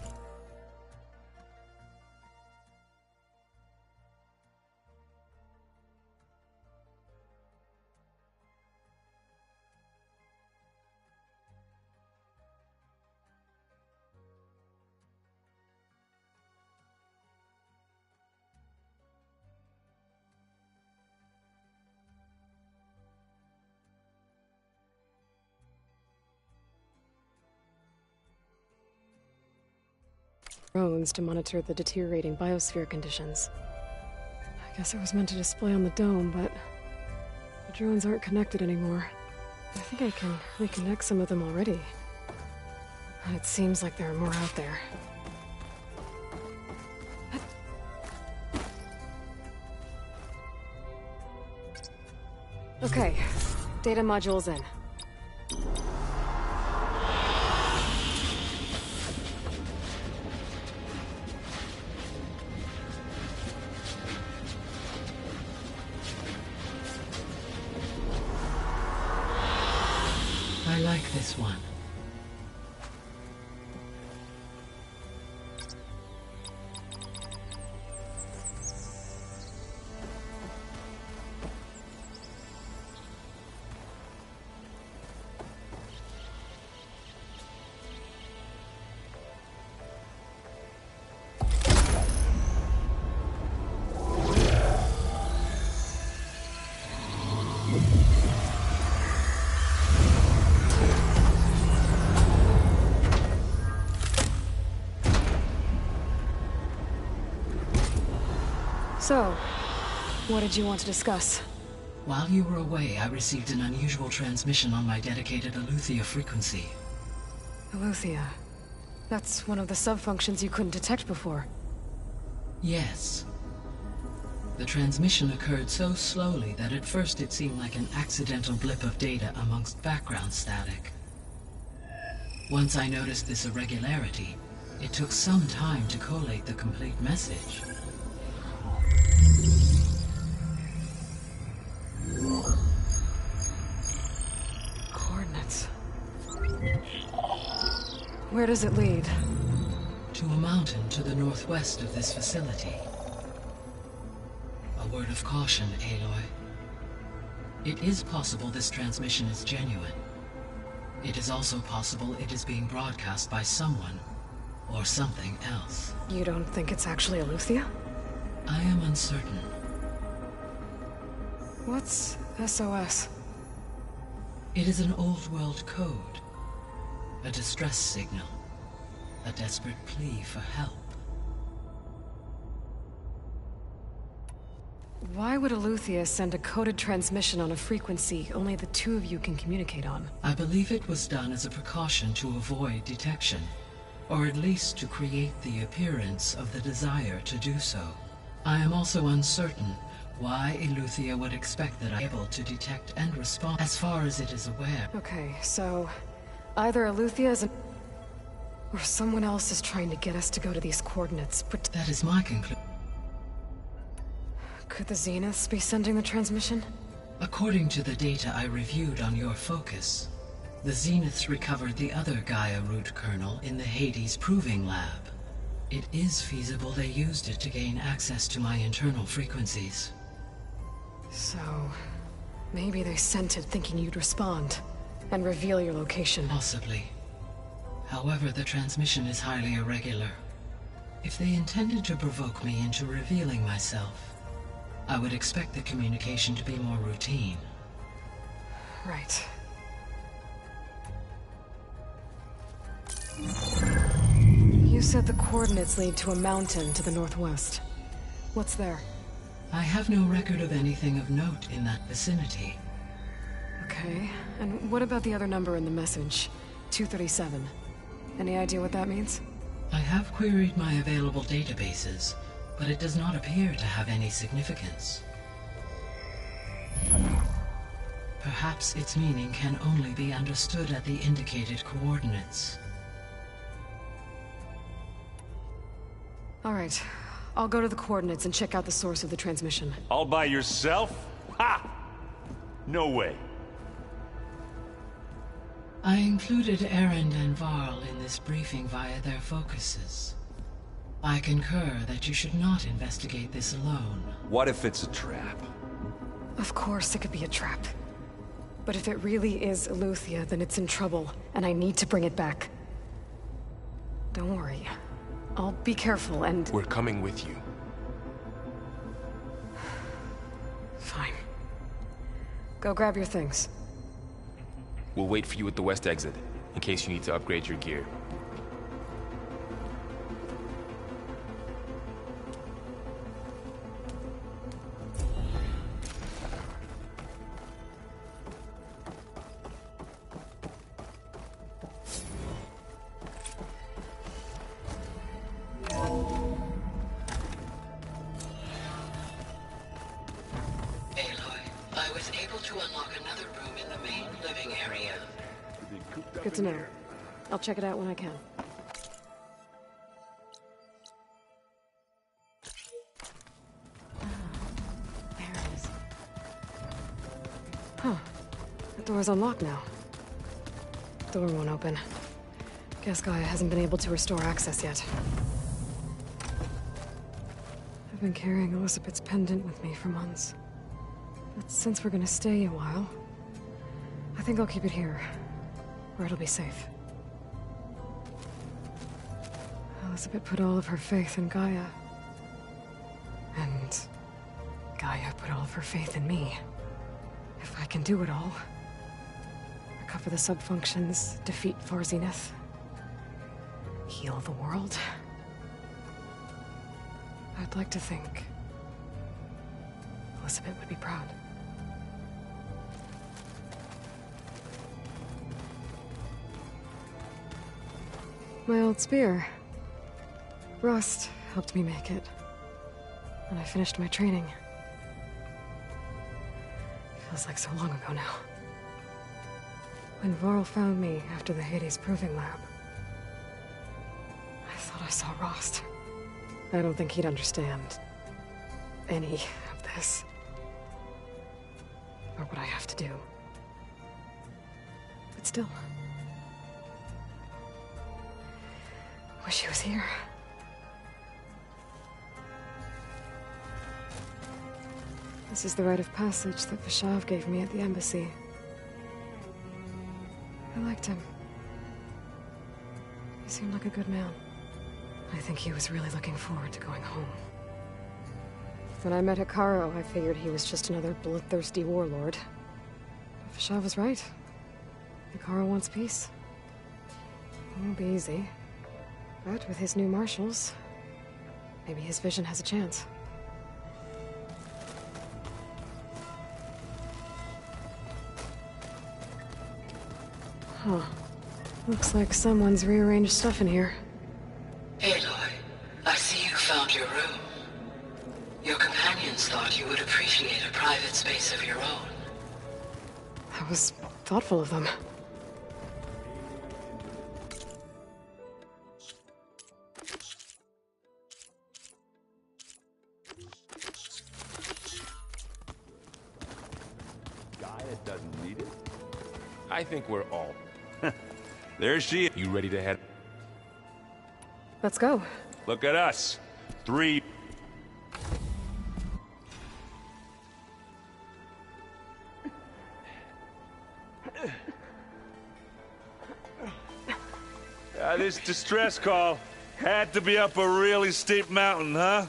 To monitor the deteriorating biosphere conditions. I guess it was meant to display on the dome, but the drones aren't connected anymore. I think I can reconnect some of them already. It seems like there are more out there. Okay, data module's in. I like this one. So, what did you want to discuss? While you were away, I received an unusual transmission on my dedicated Eleuthia frequency. Eleuthia. That's one of the sub-functions you couldn't detect before. Yes. The transmission occurred so slowly that at first it seemed like an accidental blip of data amongst background static. Once I noticed this irregularity, it took some time to collate the complete message. Coordinates. Where does it lead? To a mountain to the northwest of this facility. A word of caution, Aloy. It is possible this transmission is genuine. It is also possible it is being broadcast by someone or something else. You don't think it's actually Eleuthia? I am uncertain. What's SOS? It is an old world code. A distress signal. A desperate plea for help. Why would Eleuthia send a coded transmission on a frequency only the two of you can communicate on? I believe it was done as a precaution to avoid detection, or at least to create the appearance of the desire to do so. I am also uncertain why Eleuthia would expect that I am able to detect and respond as far as it is aware. Okay, so either Eleuthia is or someone else is trying to get us to go to these coordinates, but that is my conclusion. Could the Zeniths be sending the transmission? According to the data I reviewed on your focus, the Zeniths recovered the other Gaia root kernel in the Hades Proving Lab. It is feasible they used it to gain access to my internal frequencies. So, maybe they sent it thinking you'd respond and reveal your location. Possibly. However, the transmission is highly irregular. If they intended to provoke me into revealing myself, I would expect the communication to be more routine. Right. You said the coordinates lead to a mountain to the northwest. What's there? I have no record of anything of note in that vicinity. Okay, and what about the other number in the message? 237. Any idea what that means? I have queried my available databases, but it does not appear to have any significance. Perhaps its meaning can only be understood at the indicated coordinates. All right, I'll go to the coordinates and check out the source of the transmission. All by yourself? Ha! No way. I included Erend and Varl in this briefing via their focuses. I concur that you should not investigate this alone. What if it's a trap? Of course it could be a trap. But if it really is Eleuthia, then it's in trouble, and I need to bring it back. Don't worry. I'll be careful and... We're coming with you. Fine. Go grab your things. We'll wait for you at the west exit, in case you need to upgrade your gear. Good to know. I'll check it out when I can. There it is. Huh. The door's unlocked now. Door won't open. Guess Gaia hasn't been able to restore access yet. I've been carrying Elizabeth's pendant with me for months. But since we're gonna stay a while, I think I'll keep it here, where it'll be safe. Elizabeth put all of her faith in Gaia. And Gaia put all of her faith in me. If I can do it all, recover the subfunctions, defeat Far Zenith, heal the world, I'd like to think Elizabeth would be proud. My old spear. Rust helped me make it. And I finished my training. Feels like so long ago now. When Varl found me after the Hades Proving Lab, I thought I saw Rost. I don't think he'd understand any of this. Or what I have to do. But still. Wish he was here. This is the rite of passage that Vishav gave me at the embassy. I liked him. He seemed like a good man. I think he was really looking forward to going home. When I met Hekarro, I figured he was just another bloodthirsty warlord. But Vishav was right. Hekarro wants peace. It won't be easy. But with his new marshals, maybe his vision has a chance. Huh. Looks like someone's rearranged stuff in here. Aloy, I see you found your room. Your companions thought you would appreciate a private space of your own. That was thoughtful of them. Gaia doesn't need it. I think we're all. There she is. You ready to head? Let's go. Look at us. 3. This distress call had to be up a really steep mountain, huh?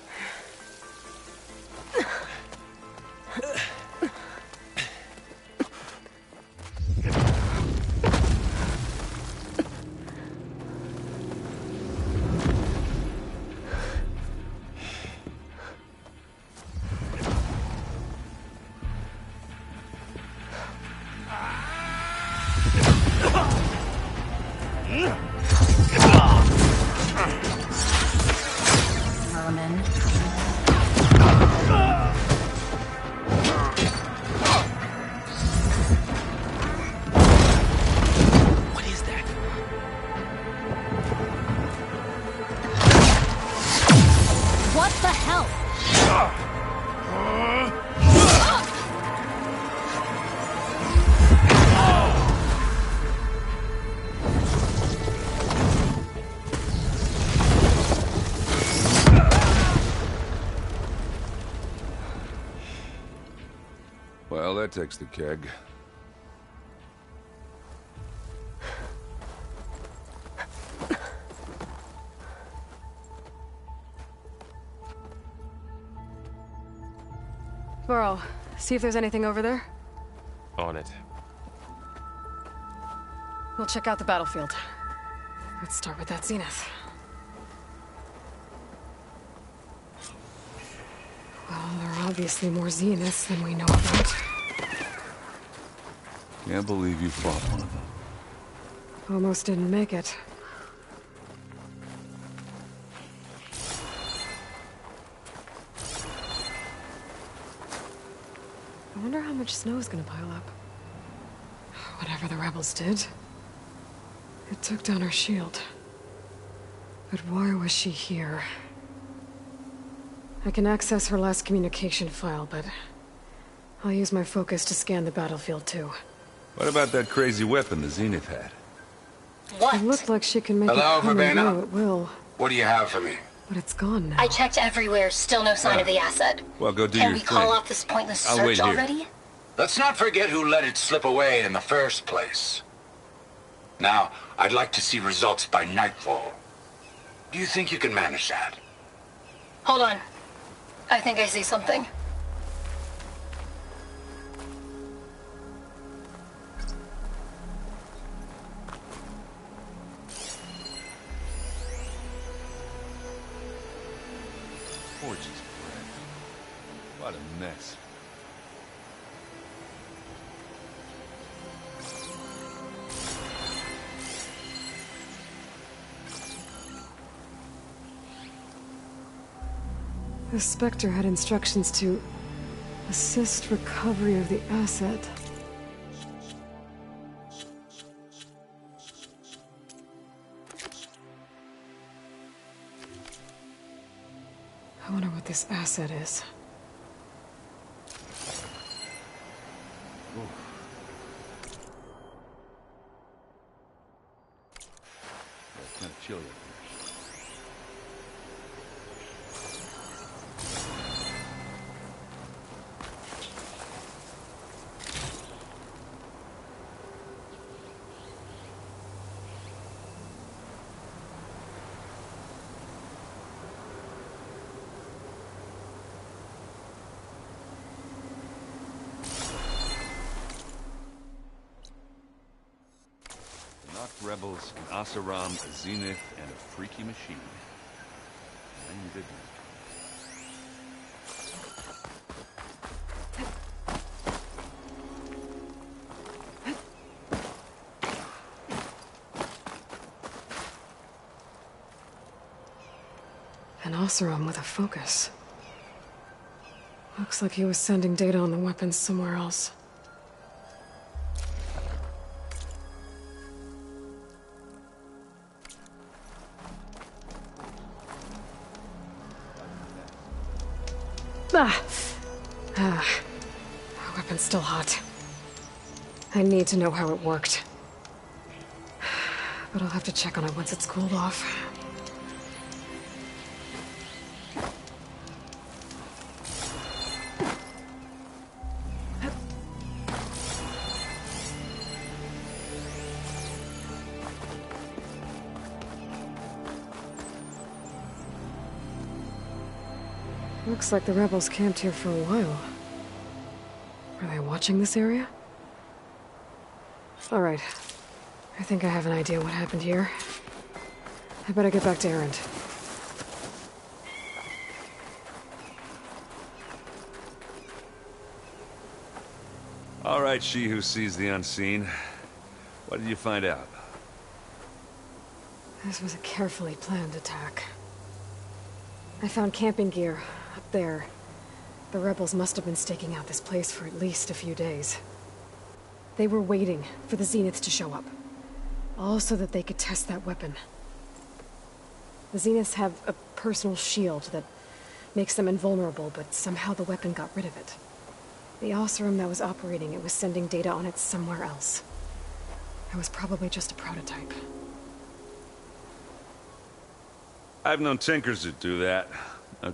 that takes the keg. Varl, see if there's anything over there. On it. We'll check out the battlefield. Let's start with that Zenith. Well, there are obviously more Zeniths than we know about. Can't believe you fought one of them. Almost didn't make it. I wonder how much snow is gonna pile up. Whatever the rebels did, it took down her shield. But why was she here? I can access her last communication file, but I'll use my focus to scan the battlefield too. What about that crazy weapon the Zenith had? It looked like she can make Hello, it come and Verbena? go at will, What do you have for me? but it's gone now. I checked everywhere, still no sign of the asset. Well, go do Can your we thing. call off this pointless I'll wait search here. already? Let's not forget who let it slip away in the first place. Now, I'd like to see results by nightfall. Do you think you can manage that? Hold on. I think I see something. Forge's bread. What a mess. The Spectre had instructions to assist recovery of the asset. I wonder what this asset is. It's kind of chilly up here. Rebels, an Oseram, a Zenith, and a freaky machine. And you did An Oseram with a focus. Looks like he was sending data on the weapons somewhere else. My weapon's still hot. I need to know how it worked. But I'll have to check on it once it's cooled off. Looks like the rebels camped here for a while. Are they watching this area? All right. I think I have an idea what happened here. I better get back to Erend. All right, she who sees the unseen. What did you find out? This was a carefully planned attack. I found camping gear up there. The rebels must have been staking out this place for at least a few days. They were waiting for the Zeniths to show up. All so that they could test that weapon. The Zeniths have a personal shield that makes them invulnerable, but somehow the weapon got rid of it. The Oseram that was operating it was sending data on it somewhere else. It was probably just a prototype. I've known tinkers that do that.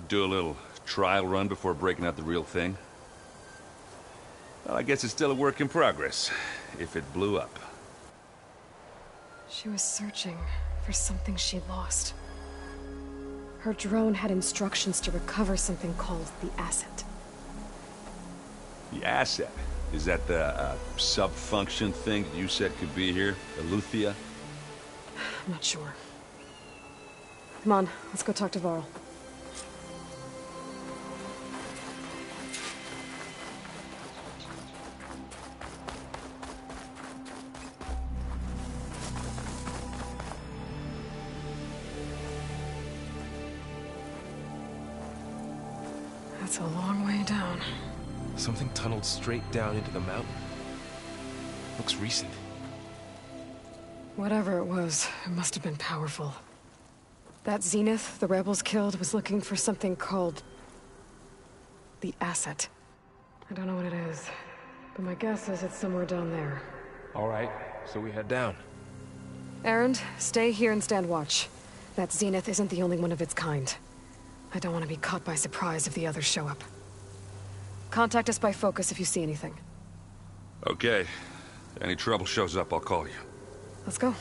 Do a little trial run before breaking out the real thing. Well, I guess it's still a work in progress, if it blew up. She was searching for something she lost. Her drone had instructions to recover something called the Asset. The Asset? Is that the sub-function thing that you said could be here? Eleuthia? I'm not sure. Come on, let's go talk to Varl. That's a long way down. Something tunneled straight down into the mountain. Looks recent. Whatever it was, it must have been powerful. That Zenith the rebels killed was looking for something called the Asset. I don't know what it is, but my guess is it's somewhere down there. All right, so we head down. Erend, stay here and stand watch. That Zenith isn't the only one of its kind. I don't want to be caught by surprise if the others show up. Contact us by focus if you see anything. Okay. Any trouble shows up, I'll call you. Let's go.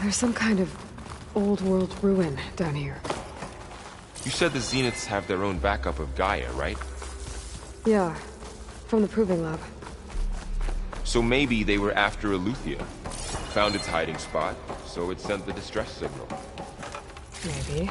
There's some kind of old-world ruin down here. You said the Zeniths have their own backup of Gaia, right? Yeah, from the Proving Lab. So maybe they were after Eleuthia. Found its hiding spot, so it sent the distress signal. Maybe.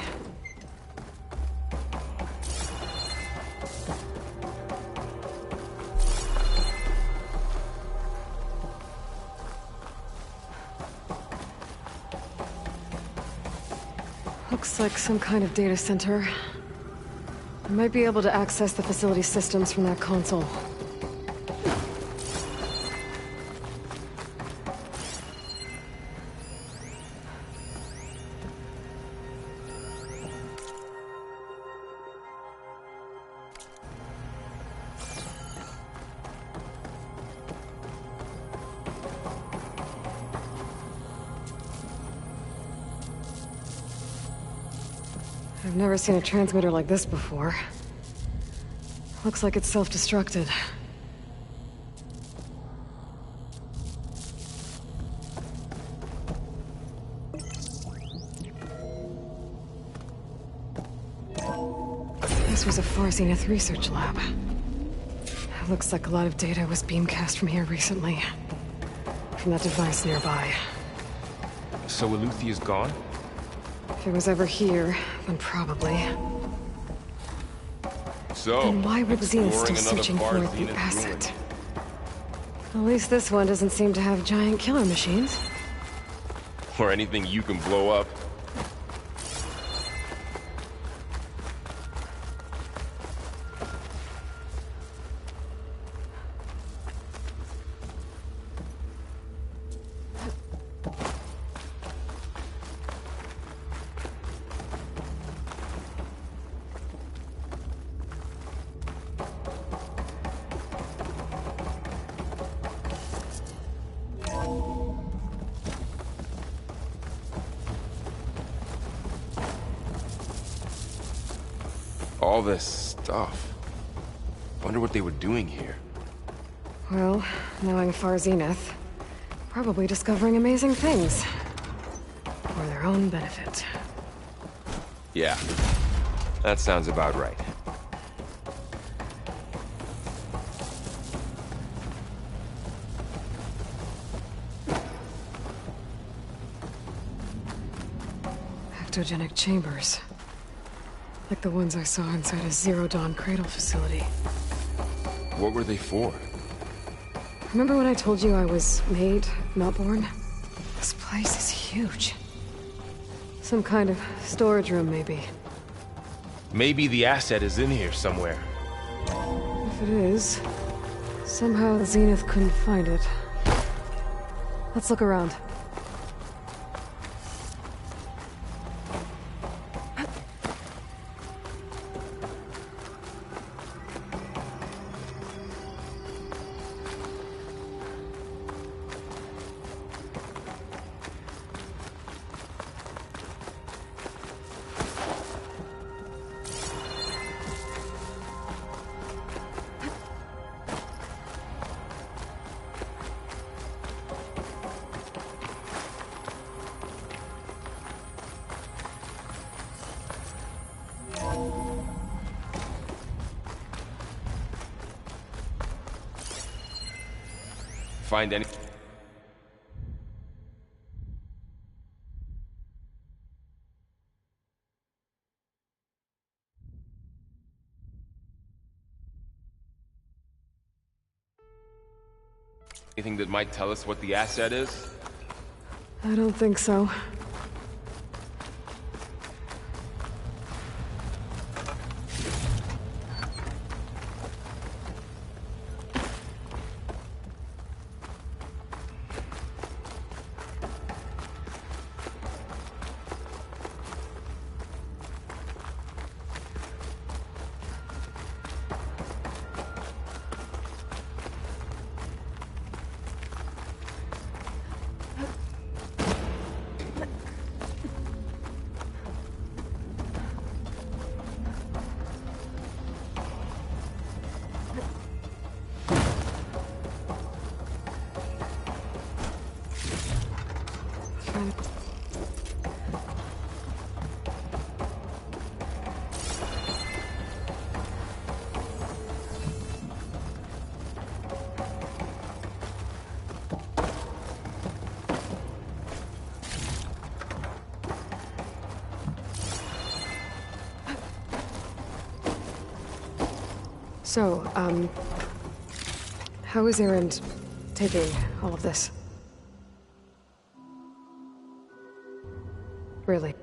Looks like some kind of data center. I might be able to access the facility systems from that console. I've never seen a transmitter like this before. Looks like it's self-destructed. This was a Far Zenith research lab. It looks like a lot of data was beamcast from here recently. From that device nearby. So Eleuthia's gone? If it was ever here, then probably. So, then why would Zenith still exploring searching another for Far the Zenith Asset? ruin. At least this one doesn't seem to have giant killer machines. Or anything you can blow up. All this stuff. Wonder what they were doing here. Well, knowing Far Zenith, probably discovering amazing things. For their own benefit. Yeah, that sounds about right. Ectogenic chambers. Like the ones I saw inside a Zero Dawn cradle facility. What were they for? Remember when I told you I was made, not born? This place is huge. Some kind of storage room, maybe. Maybe the Asset is in here somewhere. If it is, somehow Zenith couldn't find it. Let's look around. find any... anything that might tell us what the asset is? I don't think so. So, how is Erend taking all of this? Really?